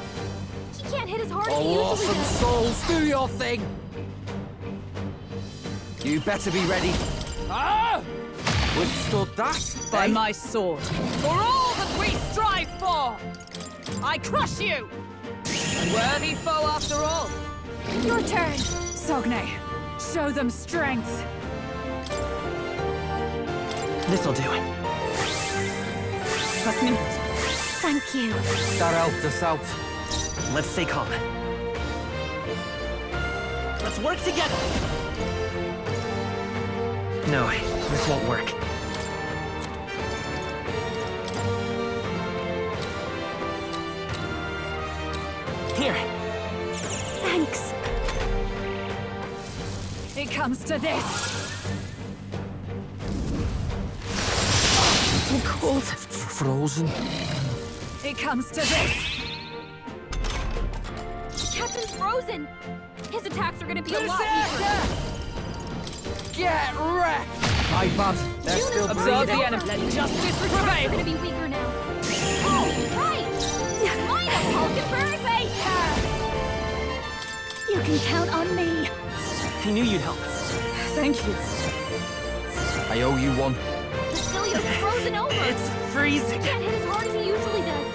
He can't hit as hard as he Oh, usually some does. souls, do your thing! You better be ready. Ah! Withstood that? By my sword. For all that we strive for! I crush you! Worthy foe after all. Your turn. Sogne, show them strength. This'll do. Trust me. Thank you. That helped us out. Let's stay calm. Let's work together. No, this won't work. Here. Thanks. It comes to this. I'm cold. Frozen. It comes to this. Captain's frozen. His attacks are gonna be a lot weaker. Get wrecked! My bad. They're still Observe breathing. the enemy. Let justice They're prevail. gonna be weaker now. Oh, right! Line up, Hulkenberg! You can count on me. I knew you'd help. Thank you. I owe you one. Basilio's frozen over. It's freezing. He can't hit as hard as he usually does.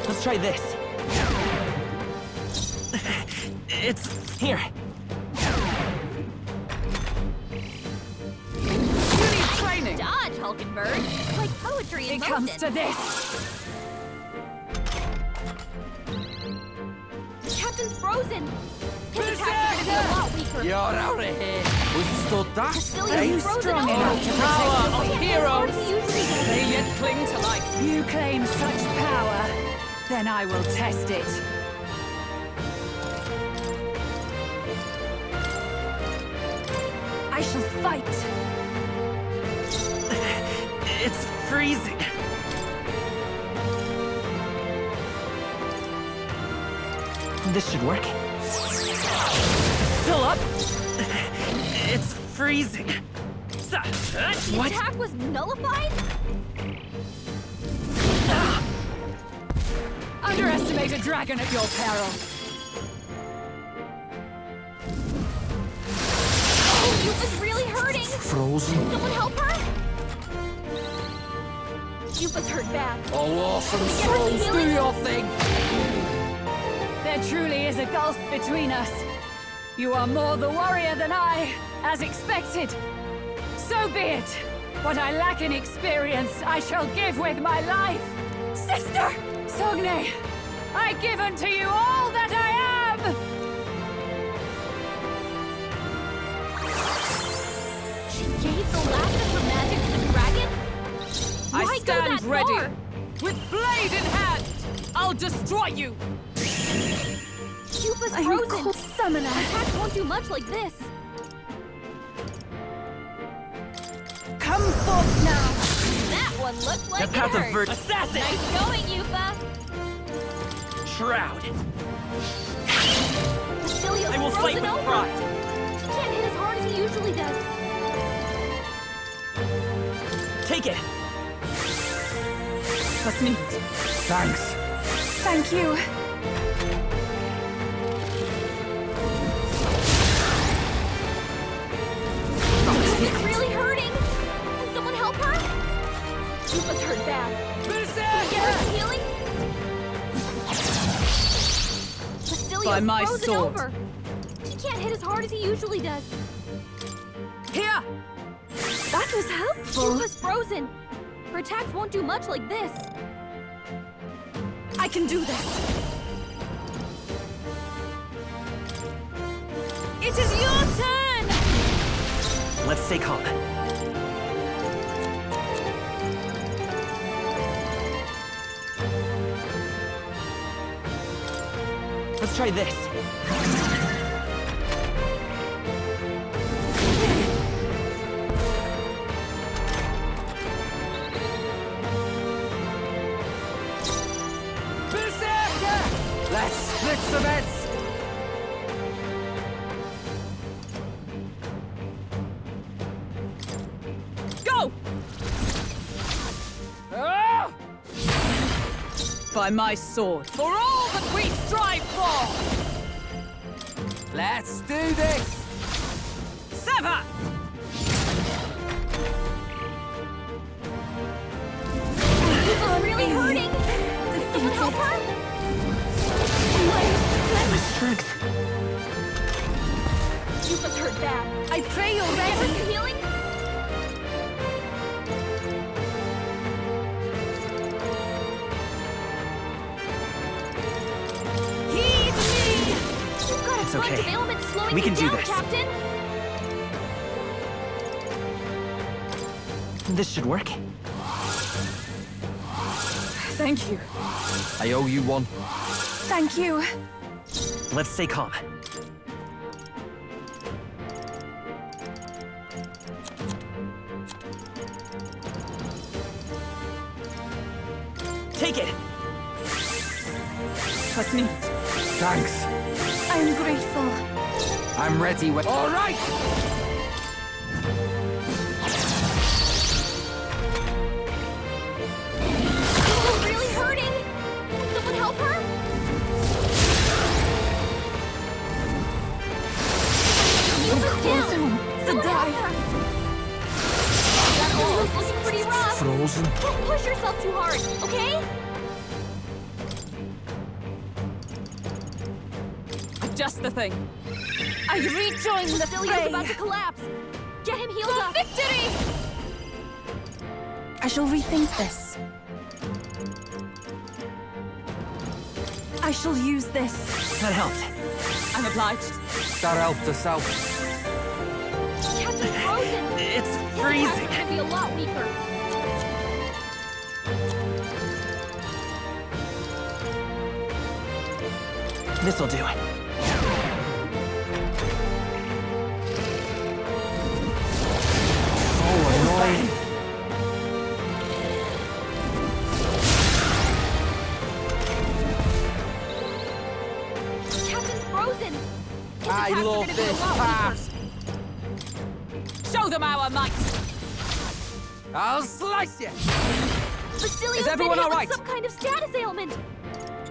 Let's try this. It's here. You need training. Dodge, Hulkenberg. Like poetry in It motion. comes to this. Captain's frozen. His attacks are gonna be a lot weaker. You're out of here. Withstood that? Basilio's frozen strong over. enough to Power He of can't hit as hard heroes. as he usually does. They yet cling to life. You claim such power, then I will test it. I shall fight. It's freezing. This should work. Still up? It's freezing. The What? attack was nullified? Underestimate a dragon at your peril. Oh, Yupa's really hurting. Frozen. Someone help her? Yupa's hurt bad. Oh, awesome Get her souls, do healing. your thing! There truly is a gulf between us. You are more the warrior than I, as expected. So be it. What I lack in experience, I shall give with my life. Sister! Sogne, I give unto you all that I am! She gave the last of her magic to the dragon? I Why go stand that ready. far? With blade in hand, I'll destroy you. Cupa's I'm frozen. cold summoner. Attacks won't do much like this. Come forth now. That one looked like The path it of hurt. virtue. Assassin! Nice going, Yupa. Shroud. Basilio's I will fight frozen with over. pride. He can't hit as hard as he usually does. Take it. Thanks. Thank you. It's really hurting. Can someone help her? Yupa's hurt bad. Can we get her some healing? Basilio's By my frozen sword. over. He can't hit as hard as he usually does. Here! That was helpful. Yupa's frozen. Her attacks won't do much like this. I can do this. It is your turn! Let's stay calm. Let's try this. Let's split the beds! Go! Ah! By my sword, for all that we strive for! Let's do this! Sever! Yupa's really hurting. Can someone help her? My strength. Yupa's hurt bad. I pray you're Can we get her ready. some healing? Heed me. You've got a It's bunch okay. of ailments slowing We you can do down, this. Captain. This should work. Thank you. I owe you one. Thank you. Let's stay calm. Take it! Thanks. I'm grateful. I'm ready when... All right! Yupa's really hurting. Can someone help her? Yupa's down. Someone help her. That hole is looking pretty rough. Frozen. Don't push yourself too hard, okay? Just the thing. I rejoin the Basilio's fray. about to collapse. Get him healed up. Victory! I shall rethink this. I shall use this. That helped. I'm obliged. That helped us out. Captain's frozen. It's His attacks freezing. are gonna be a lot weaker. This'll do it. Captain's frozen. His I attacks are love gonna be a this lot path. Show them our might! I'll slice you! Basilio's Is everyone been hit all right? with some kind of status ailment.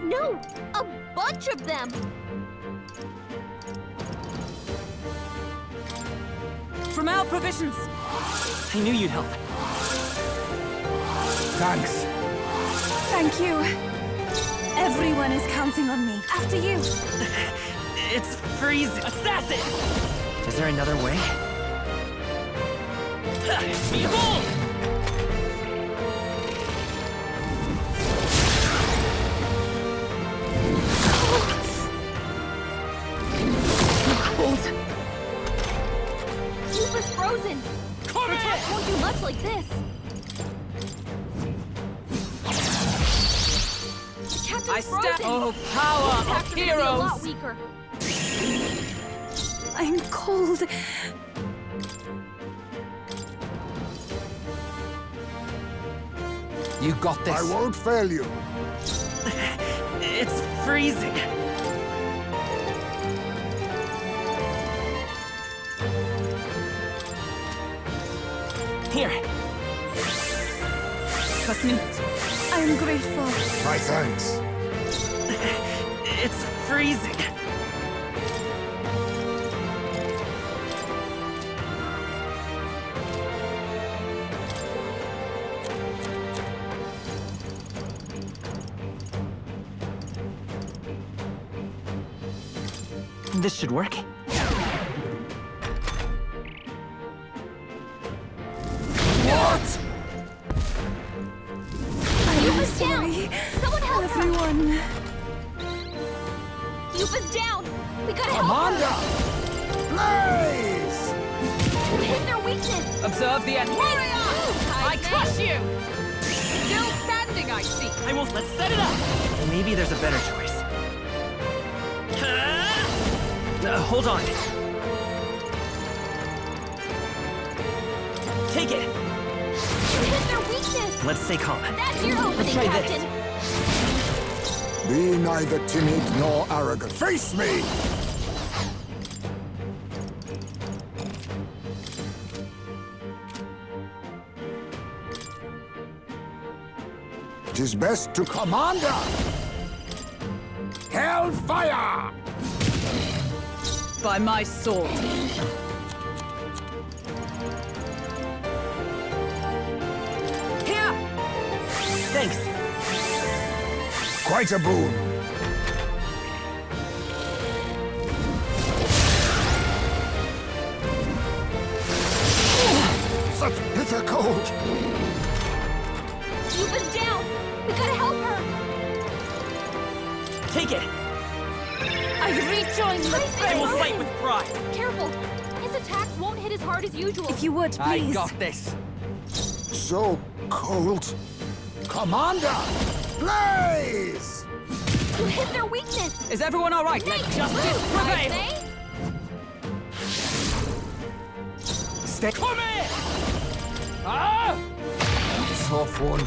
No, a bunch of them. From our provisions! I knew you'd help. Thanks. Thank you. Everyone is counting on me. After you. It's freezing. Assassin! Is there another way? Behold! Cold. Yupa's frozen. Her attacks won't do much like this. Captain's I frozen. Oh, power of Be a lot heroes! weaker. I'm cold. You got this. I won't fail you. It's freezing. Here. I'm grateful. My thanks. It's freezing. This should work. What? Yuba's down! Someone help everyone. her! Yuba's down! We gotta help Commander! her! Blaze! Hit their weakness! Observe the enemy! Warrior! I crush you! Still standing, I see! I won't. Let's set it up! Maybe there's a better choice. Hold on. Take it! Hit their weakness! Let's stay calm. That's your opening, Let's try Captain! this. Be neither timid nor arrogant. Face me! It is best to Commander! Hellfire! By my sword. Here! Thanks. Quite a boon. Such bitter cold. Yuba's down! We gotta help her! Take it! I rejoin the I will fight with pride. Careful! His attacks won't hit as hard as usual. If you would, please. I got this. So cold. Commander! Blaze! You hit their weakness! Is everyone all right? Let justice prevail! Stay. Come here! Ah! Tough one.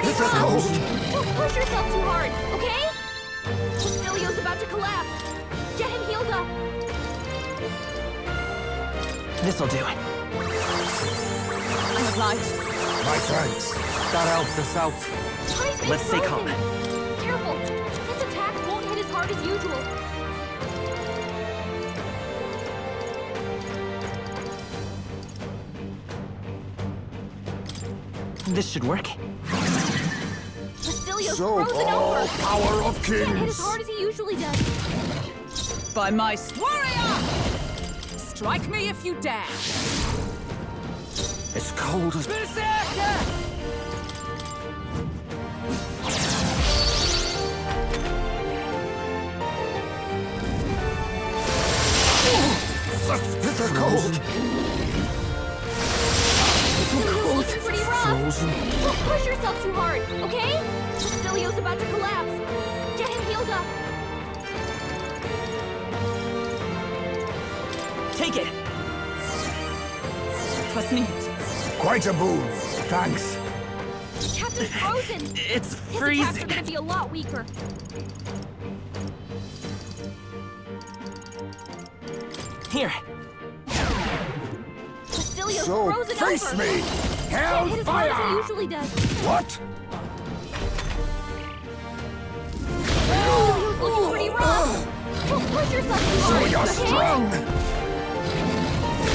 It's a cold. Don't push yourself too hard, okay? Basilio's about to collapse. Get him healed up. This'll do. I'm obliged. My thanks. That helped us out. Praise Let's stay calm. Careful. His attacks won't hit as hard as usual. This should work. Basilio's So frozen all over. power of Can't hit as kings. hard as he usually does. By my warrior! Strike me if you dare! It's cold as... Berserker! Such bitter cold. Basilio's looking pretty rough. Frozen. Don't push yourself too hard, okay? Basilio's about to collapse. Get him healed up. Take it! Trust me. Quite a boon. Thanks. Captain's frozen. It's His attacks freezing. are gonna be a lot weaker. Here. Basilio's So frozen face over. me. Can't hit as hard as he Hellfire! usually does. What? Basilio's looking pretty rough. Don't push yourself too So hard, you're okay? strong.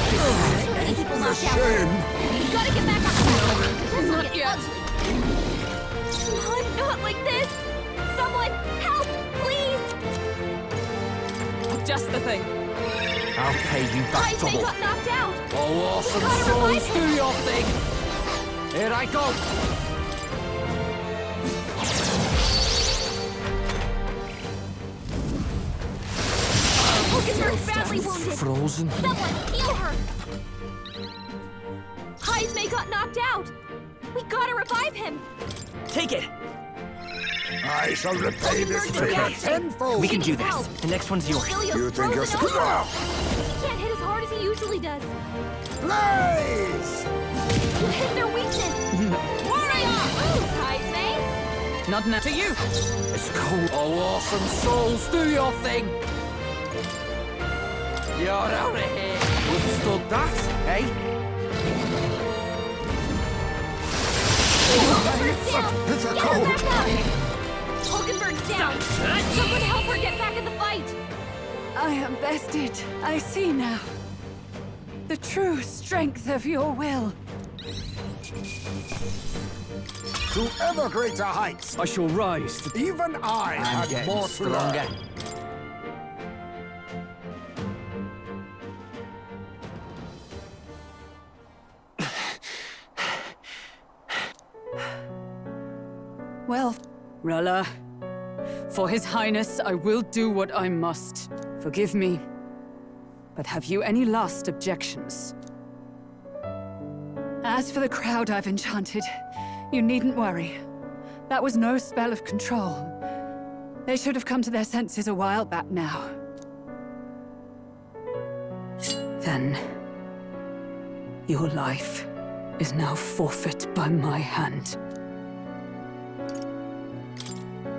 Too many people It's a knocked out. shame. You gotta get back on track. This will get ugly. Not like this. Someone help, please. Just the thing. I'll pay you back Heisman double. got knocked out. Oh, awesome Gotta revive souls, him. do your thing. Here I go. Look at her badly wounded. Frozen. Someone heal her. Heisman got knocked out. We gotta revive him! Take it! I shall repay this favor tenfold! We can do this. The next one's yours. You think you're... He can't hit as hard as he usually does. Blaze! You hit their weakness! Warrior! Ooh, Heisme! Not now to you! It's cold. Oh, awesome souls, do your thing! You're out of here. Withstood that, eh? Hulkenberg's down! Someone help her get back in the fight! I am bested. I see now. The true strength of your will. To ever greater heights! I shall rise. Even I had more to learn. Well, Rella, for His Highness, I will do what I must. Forgive me. But have you any last objections? as for the crowd I've enchanted, you needn't worry. That was no spell of control. They should have come to their senses a while back now. Then, your life is now forfeit by my hand.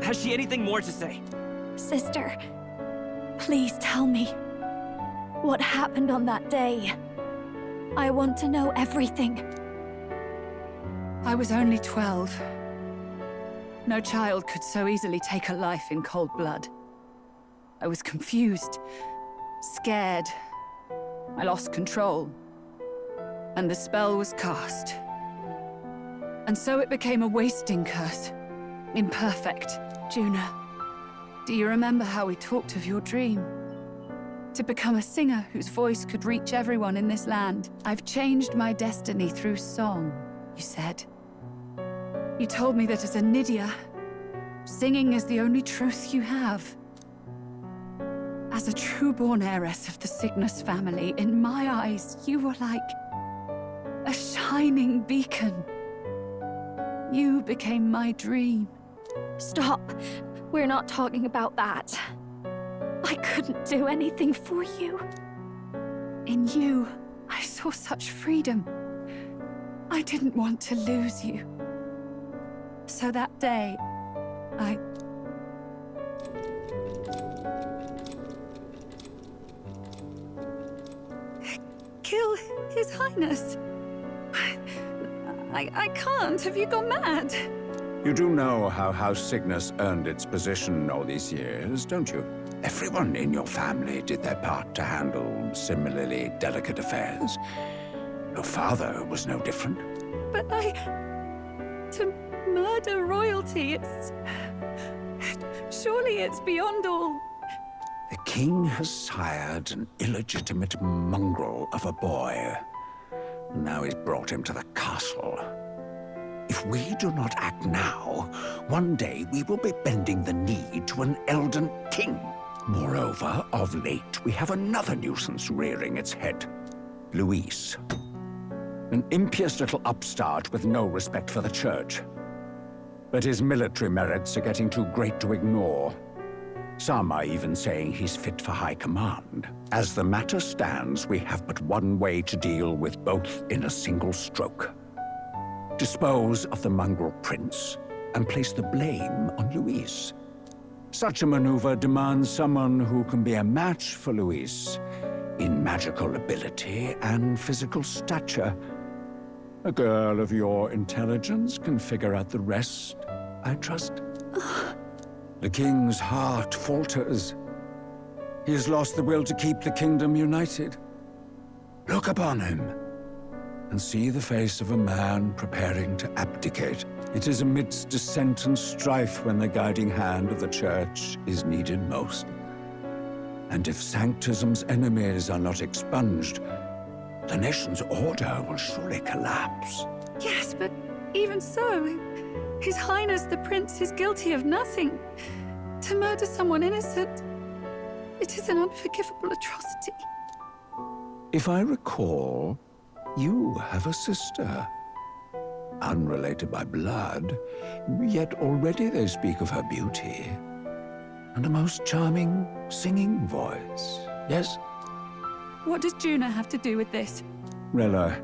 Has she anything more to say? Sister, please tell me. What happened on that day? I want to know everything. I was only 12. No child could so easily take a life in cold blood. I was confused, scared. I lost control. And the spell was cast. And so it became a wasting curse. Imperfect. Juna, do you remember how we talked of your dream? To become a singer whose voice could reach everyone in this land. I've changed my destiny through song, you said. You told me that as a Nydia, singing is the only truth you have. As a true-born heiress of the Cygnus family, in my eyes, you were like a shining beacon. You became my dream. Stop. We're not talking about that. I couldn't do anything for you. In you, I saw such freedom. I didn't want to lose you. So that day, I... kill His Highness. I can't. Have you gone mad? You do know how House Cygnus earned its position all these years, don't you? Everyone in your family did their part to handle similarly delicate affairs. Your father was no different. But to murder royalty, surely it's beyond all. The king has sired an illegitimate mongrel of a boy. Now he's brought him to the castle. If we do not act now, one day we will be bending the knee to an Elden king. Moreover, of late, we have another nuisance rearing its head. Luis. An impious little upstart with no respect for the church. But his military merits are getting too great to ignore. Some are even saying he's fit for high command. As the matter stands, we have but one way to deal with both in a single stroke. Dispose of the mongrel prince and place the blame on Luis. Such a maneuver demands someone who can be a match for Luis in magical ability and physical stature. A girl of your intelligence can figure out the rest, I trust. The king's heart falters. He has lost the will to keep the kingdom united. Look upon him and see the face of a man preparing to abdicate. It is amidst dissent and strife when the guiding hand of the church is needed most. And if Sanctism's enemies are not expunged, the nation's order will surely collapse. Yes, but even so, His Highness the Prince is guilty of nothing. To murder someone innocent, it is an unforgivable atrocity. If I recall, you have a sister. unrelated by blood, yet already they speak of her beauty. And a most charming singing voice, yes? What does Juna have to do with this? Rella,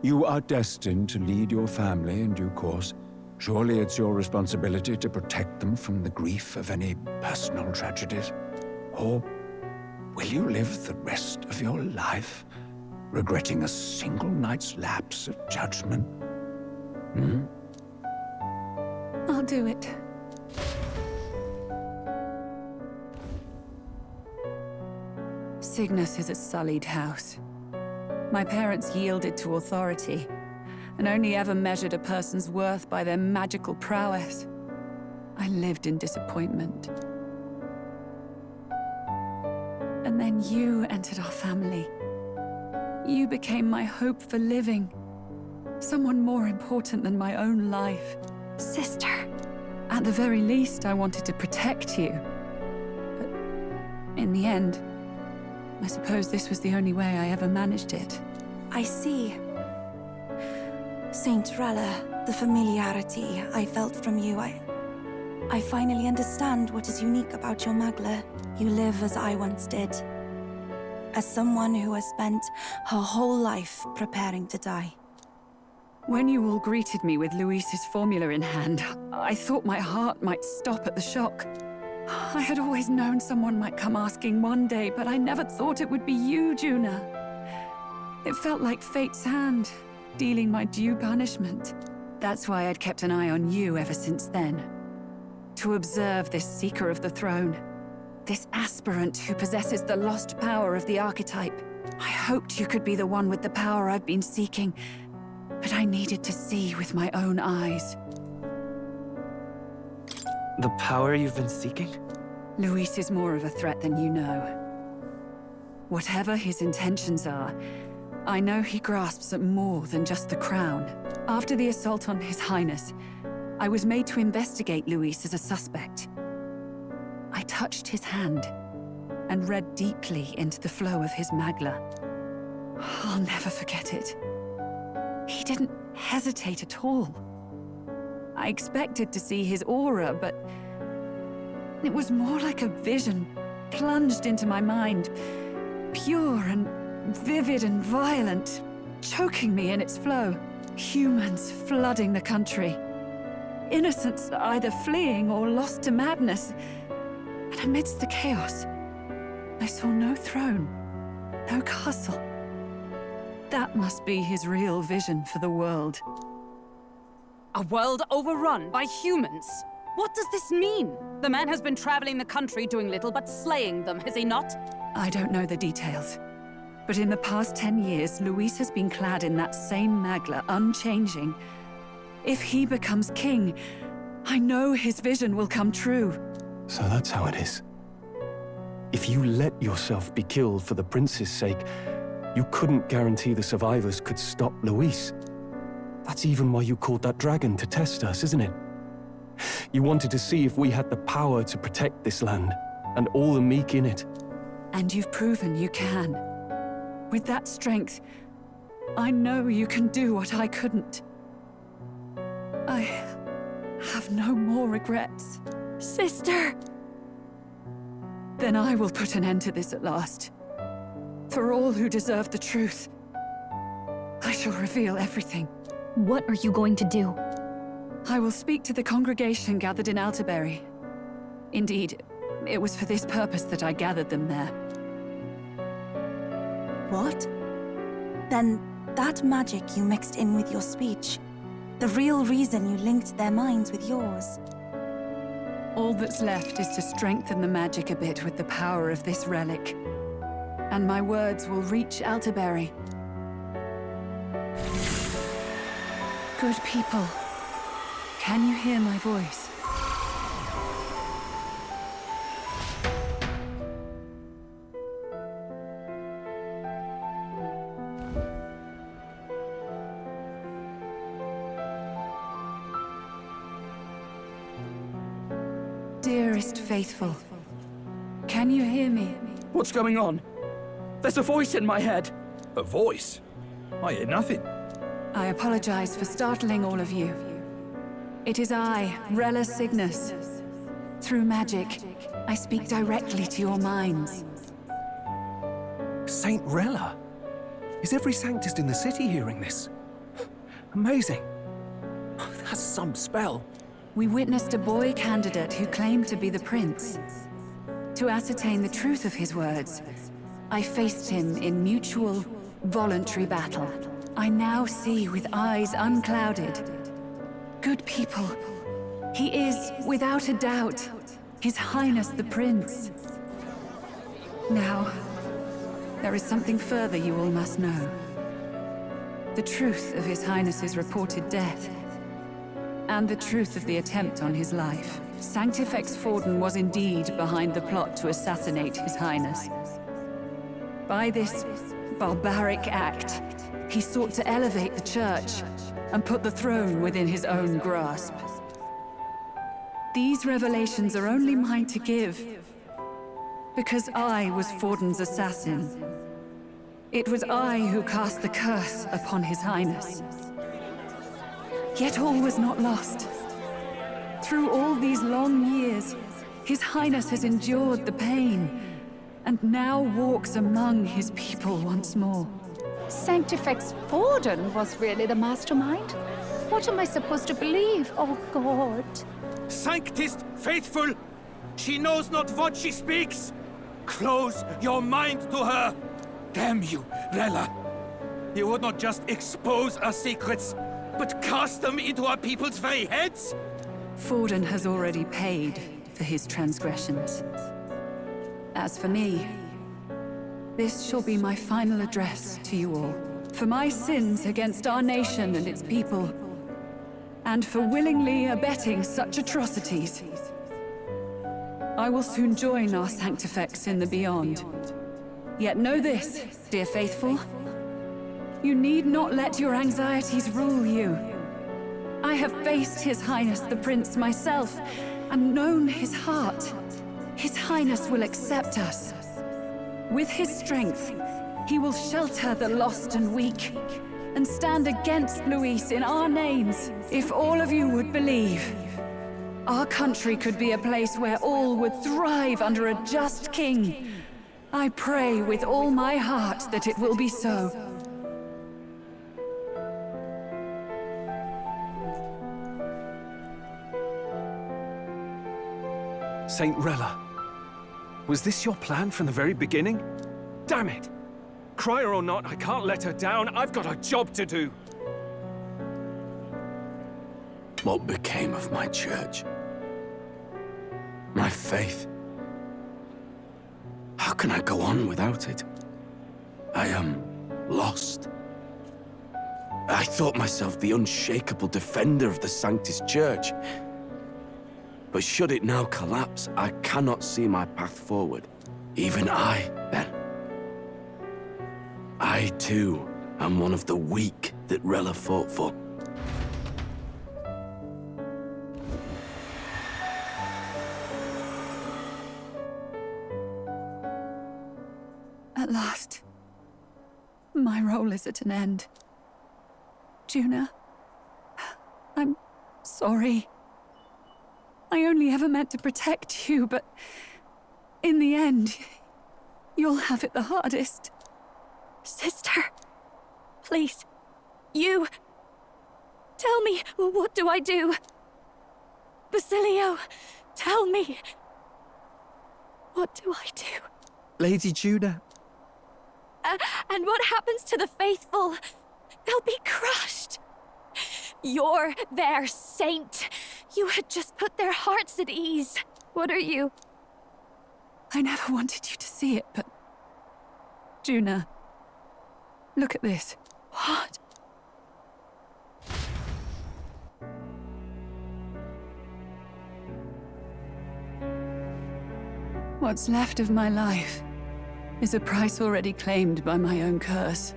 you are destined to lead your family in due course. Surely it's your responsibility to protect them from the grief of any personal tragedies. Or will you live the rest of your life regretting a single night's lapse of judgment? I'll do it. Cygnus is a sullied house. My parents yielded to authority, and only ever measured a person's worth by their magical prowess. I lived in disappointment. And then you entered our family. You became my hope for living. Someone more important than my own life. Sister. At the very least, I wanted to protect you. But in the end, I suppose this was the only way I ever managed it. I see. Saint Rella, the familiarity I felt from you, I finally understand what is unique about your Magla. You live as I once did. As someone who has spent her whole life preparing to die. When you all greeted me with Luis's formula in hand, I thought my heart might stop at the shock. I had always known someone might come asking one day, but I never thought it would be you, Juna. It felt like fate's hand, dealing my due punishment. That's why I'd kept an eye on you ever since then. To observe this seeker of the throne. This aspirant who possesses the lost power of the archetype. I hoped you could be the one with the power I've been seeking, but I needed to see with my own eyes. The power you've been seeking? Luis is more of a threat than you know. Whatever his intentions are, I know he grasps at more than just the crown. After the assault on His Highness, I was made to investigate Luis as a suspect. I touched his hand and read deeply into the flow of his Magla. I'll never forget it. He didn't hesitate at all. I expected to see his aura, but it was more like a vision plunged into my mind, pure and vivid and violent, choking me in its flow. Humans flooding the country. Innocents either fleeing or lost to madness. And amidst the chaos, I saw no throne, no castle. That must be his real vision for the world. A world overrun by humans? What does this mean? The man has been traveling the country doing little but slaying them, has he not? I don't know the details. But in the past 10 years, Luis has been clad in that same Magla, unchanging. If he becomes king, I know his vision will come true. So that's how it is. If you let yourself be killed for the prince's sake, you couldn't guarantee the survivors could stop Luis. That's even why you called that dragon to test us, isn't it? You wanted to see if we had the power to protect this land, and all the meek in it. And you've proven you can. With that strength, I know you can do what I couldn't. I have no more regrets. Sister! Then I will put an end to this at last. For all who deserve the truth, I shall reveal everything. What are you going to do? I will speak to the congregation gathered in Altaberry. Indeed, it was for this purpose that I gathered them there. What? Then that magic you mixed in with your speech, the real reason you linked their minds with yours. All that's left is to strengthen the magic a bit with the power of this relic. And my words will reach Altaberry. Good people, can you hear my voice? Dearest faithful, can you hear me? What's going on? There's a voice in my head. A voice? I hear nothing. I apologize for startling all of you. It is I, Rella Cygnus. Through magic, I speak directly to your minds. Saint Rella? Is every Sanctist in the city hearing this? Amazing. That's some spell. We witnessed a boy candidate who claimed to be the prince. To ascertain the truth of his words, I faced him in mutual, voluntary battle. I now see with eyes unclouded. Good people. He is, without a doubt, His Highness the Prince. Now, there is something further you all must know. The truth of His Highness's reported death, and the truth of the attempt on his life. Sanctifex Forden was indeed behind the plot to assassinate His Highness. By this barbaric act, he sought to elevate the Church and put the throne within his own grasp. These revelations are only mine to give, because I was Forden's assassin. It was I who cast the curse upon His Highness. Yet all was not lost. Through all these long years, His Highness has endured the pain, and now walks among his people once more. Sanctifex Forden was really the mastermind? What am I supposed to believe? Oh, God. Sanctist faithful! She knows not what she speaks! Close your mind to her! Damn you, Rella! You would not just expose our secrets, but cast them into our people's very heads? Forden has already paid for his transgressions. As for me, this shall be my final address to you all. For my sins against our nation and its people, and for willingly abetting such atrocities, I will soon join our Sanctifex in the beyond. Yet know this, dear faithful. You need not let your anxieties rule you. I have faced His Highness the Prince myself, and known his heart. His Highness will accept us. With his strength, he will shelter the lost and weak, and stand against Luis in our names. If all of you would believe, our country could be a place where all would thrive under a just king. I pray with all my heart that it will be so. Saint Rella, was this your plan from the very beginning? Damn it! Crier or not, I can't let her down. I've got a job to do. What became of my church? My faith? How can I go on without it? I am lost. I thought myself the unshakable defender of the Sanctist Church. But should it now collapse, I cannot see my path forward. Even I, then. I, too, am one of the weak that Rella fought for. At last, my role is at an end. Juna, I'm sorry. I only ever meant to protect you, but in the end, you'll have it the hardest. Sister, please, you... Tell me, what do I do? Basilio, tell me. What do I do? Lady Juna. And what happens to the faithful? They'll be crushed. You're their saint. You had just put their hearts at ease. What are you? I never wanted you to see it, but... Juna, look at this. What? What's left of my life is a price already claimed by my own curse.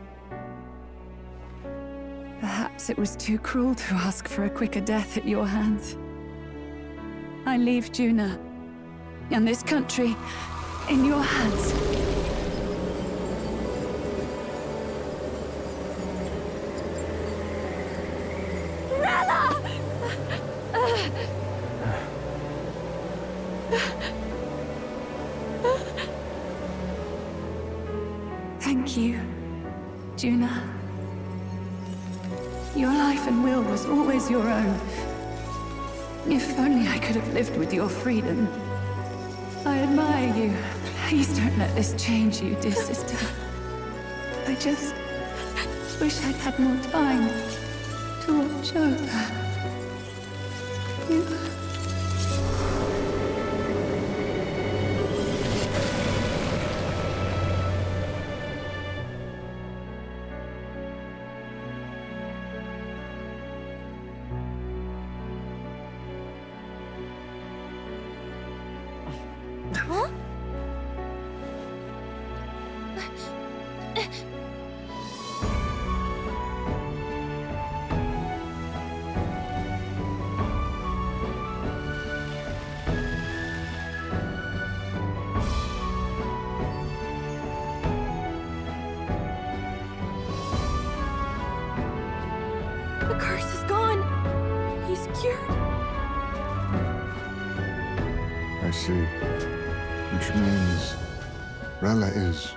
Perhaps it was too cruel to ask for a quicker death at your hands. I leave Juna and this country in your hands. Thank you, Juna. Your life and will was always your own. If only I could have lived with your freedom. I admire you. Please don't let this change you, dear sister. I just wish I'd had more time to watch over you. Huh? The curse is gone. He's cured. I see. Which means Rella is...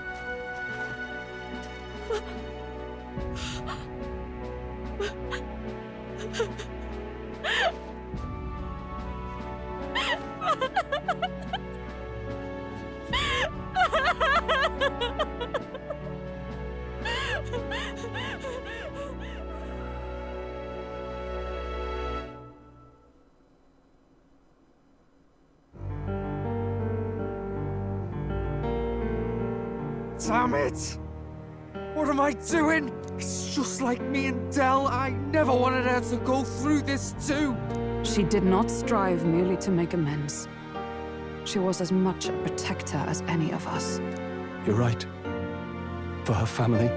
Damn it! What am I doing? It's just like me and Del. I never wanted her to go through this too. She did not strive merely to make amends. She was as much a protector as any of us. You're right. For her family,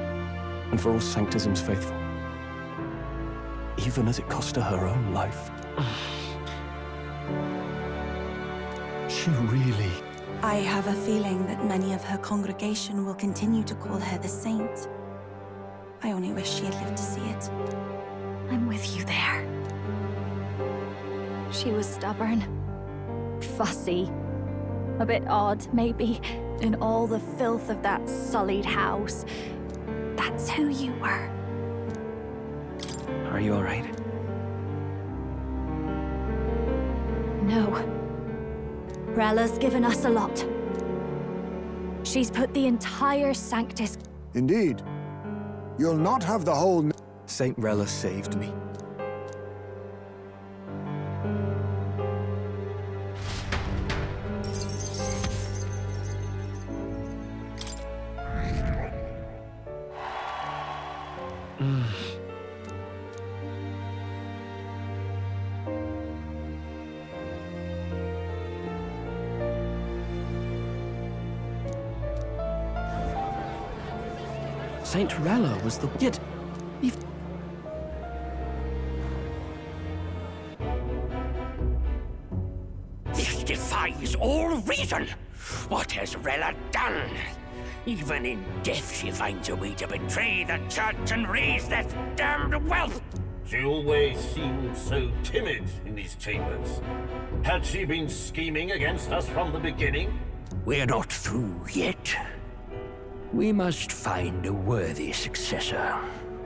and for all Sanctism's faithful. Even as it cost her her own life. She really... I have a feeling that many of her congregation will continue to call her the Saint. I only wish she had lived to see it. I'm with you there. She was stubborn, fussy, a bit odd, maybe, in all the filth of that sullied house. That's who you were. Are you all right? No. Rella's given us a lot. She's put the entire Sanctus... Indeed. You'll not have the whole... Saint Rella saved me. Saint Rella was the... Yet... This defies all reason. What has Rella done? Even in death she finds a way to betray the church and raise that damned wealth. She always seemed so timid in these chambers. Had she been scheming against us from the beginning? We're not through yet. We must find a worthy successor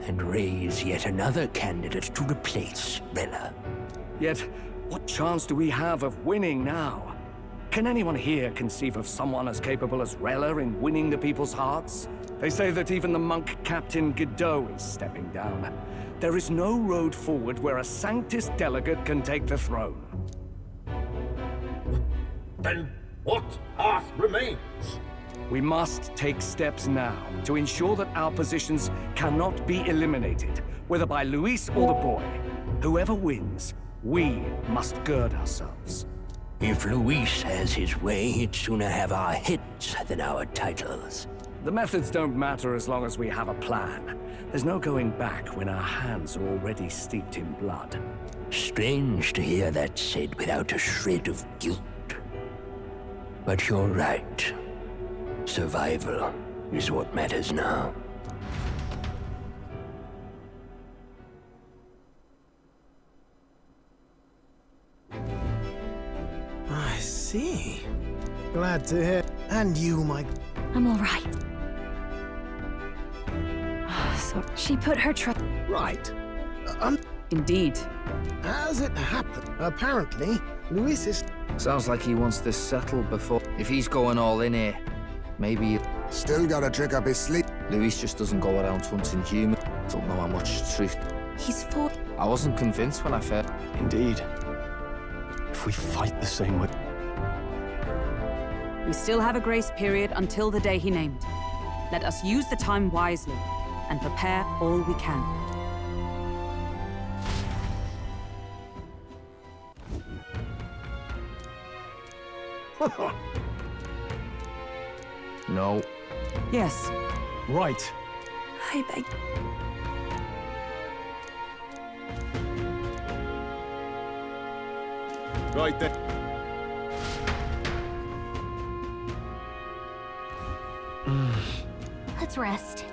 and raise yet another candidate to replace Rella. Yet, what chance do we have of winning now? Can anyone here conceive of someone as capable as Rella in winning the people's hearts? They say that even the monk Captain Godot is stepping down. There is no road forward where a Sanctus delegate can take the throne. Then what path remains? We must take steps now to ensure that our positions cannot be eliminated, whether by Luis or the boy. Whoever wins, we must gird ourselves. If Luis has his way, he'd sooner have our heads than our titles. The methods don't matter as long as we have a plan. There's no going back when our hands are already steeped in blood. Strange to hear that said without a shred of guilt. But you're right. Survival is what matters now. see. Glad to hear. And you, my... I'm all right. So she put her trust... Right. Indeed. As it happened, apparently, Luis is... Sounds like he wants this settled before... If he's going all in here, maybe... Still got a trick up his sleeve. Luis just doesn't go around hunting humans. Don't know how much truth... He's for... I wasn't convinced when I first... Indeed. If we fight the same way... We still have a grace period until the day he named. Let us use the time wisely and prepare all we can. No. Yes. Right. I beg... Right there. Let's rest.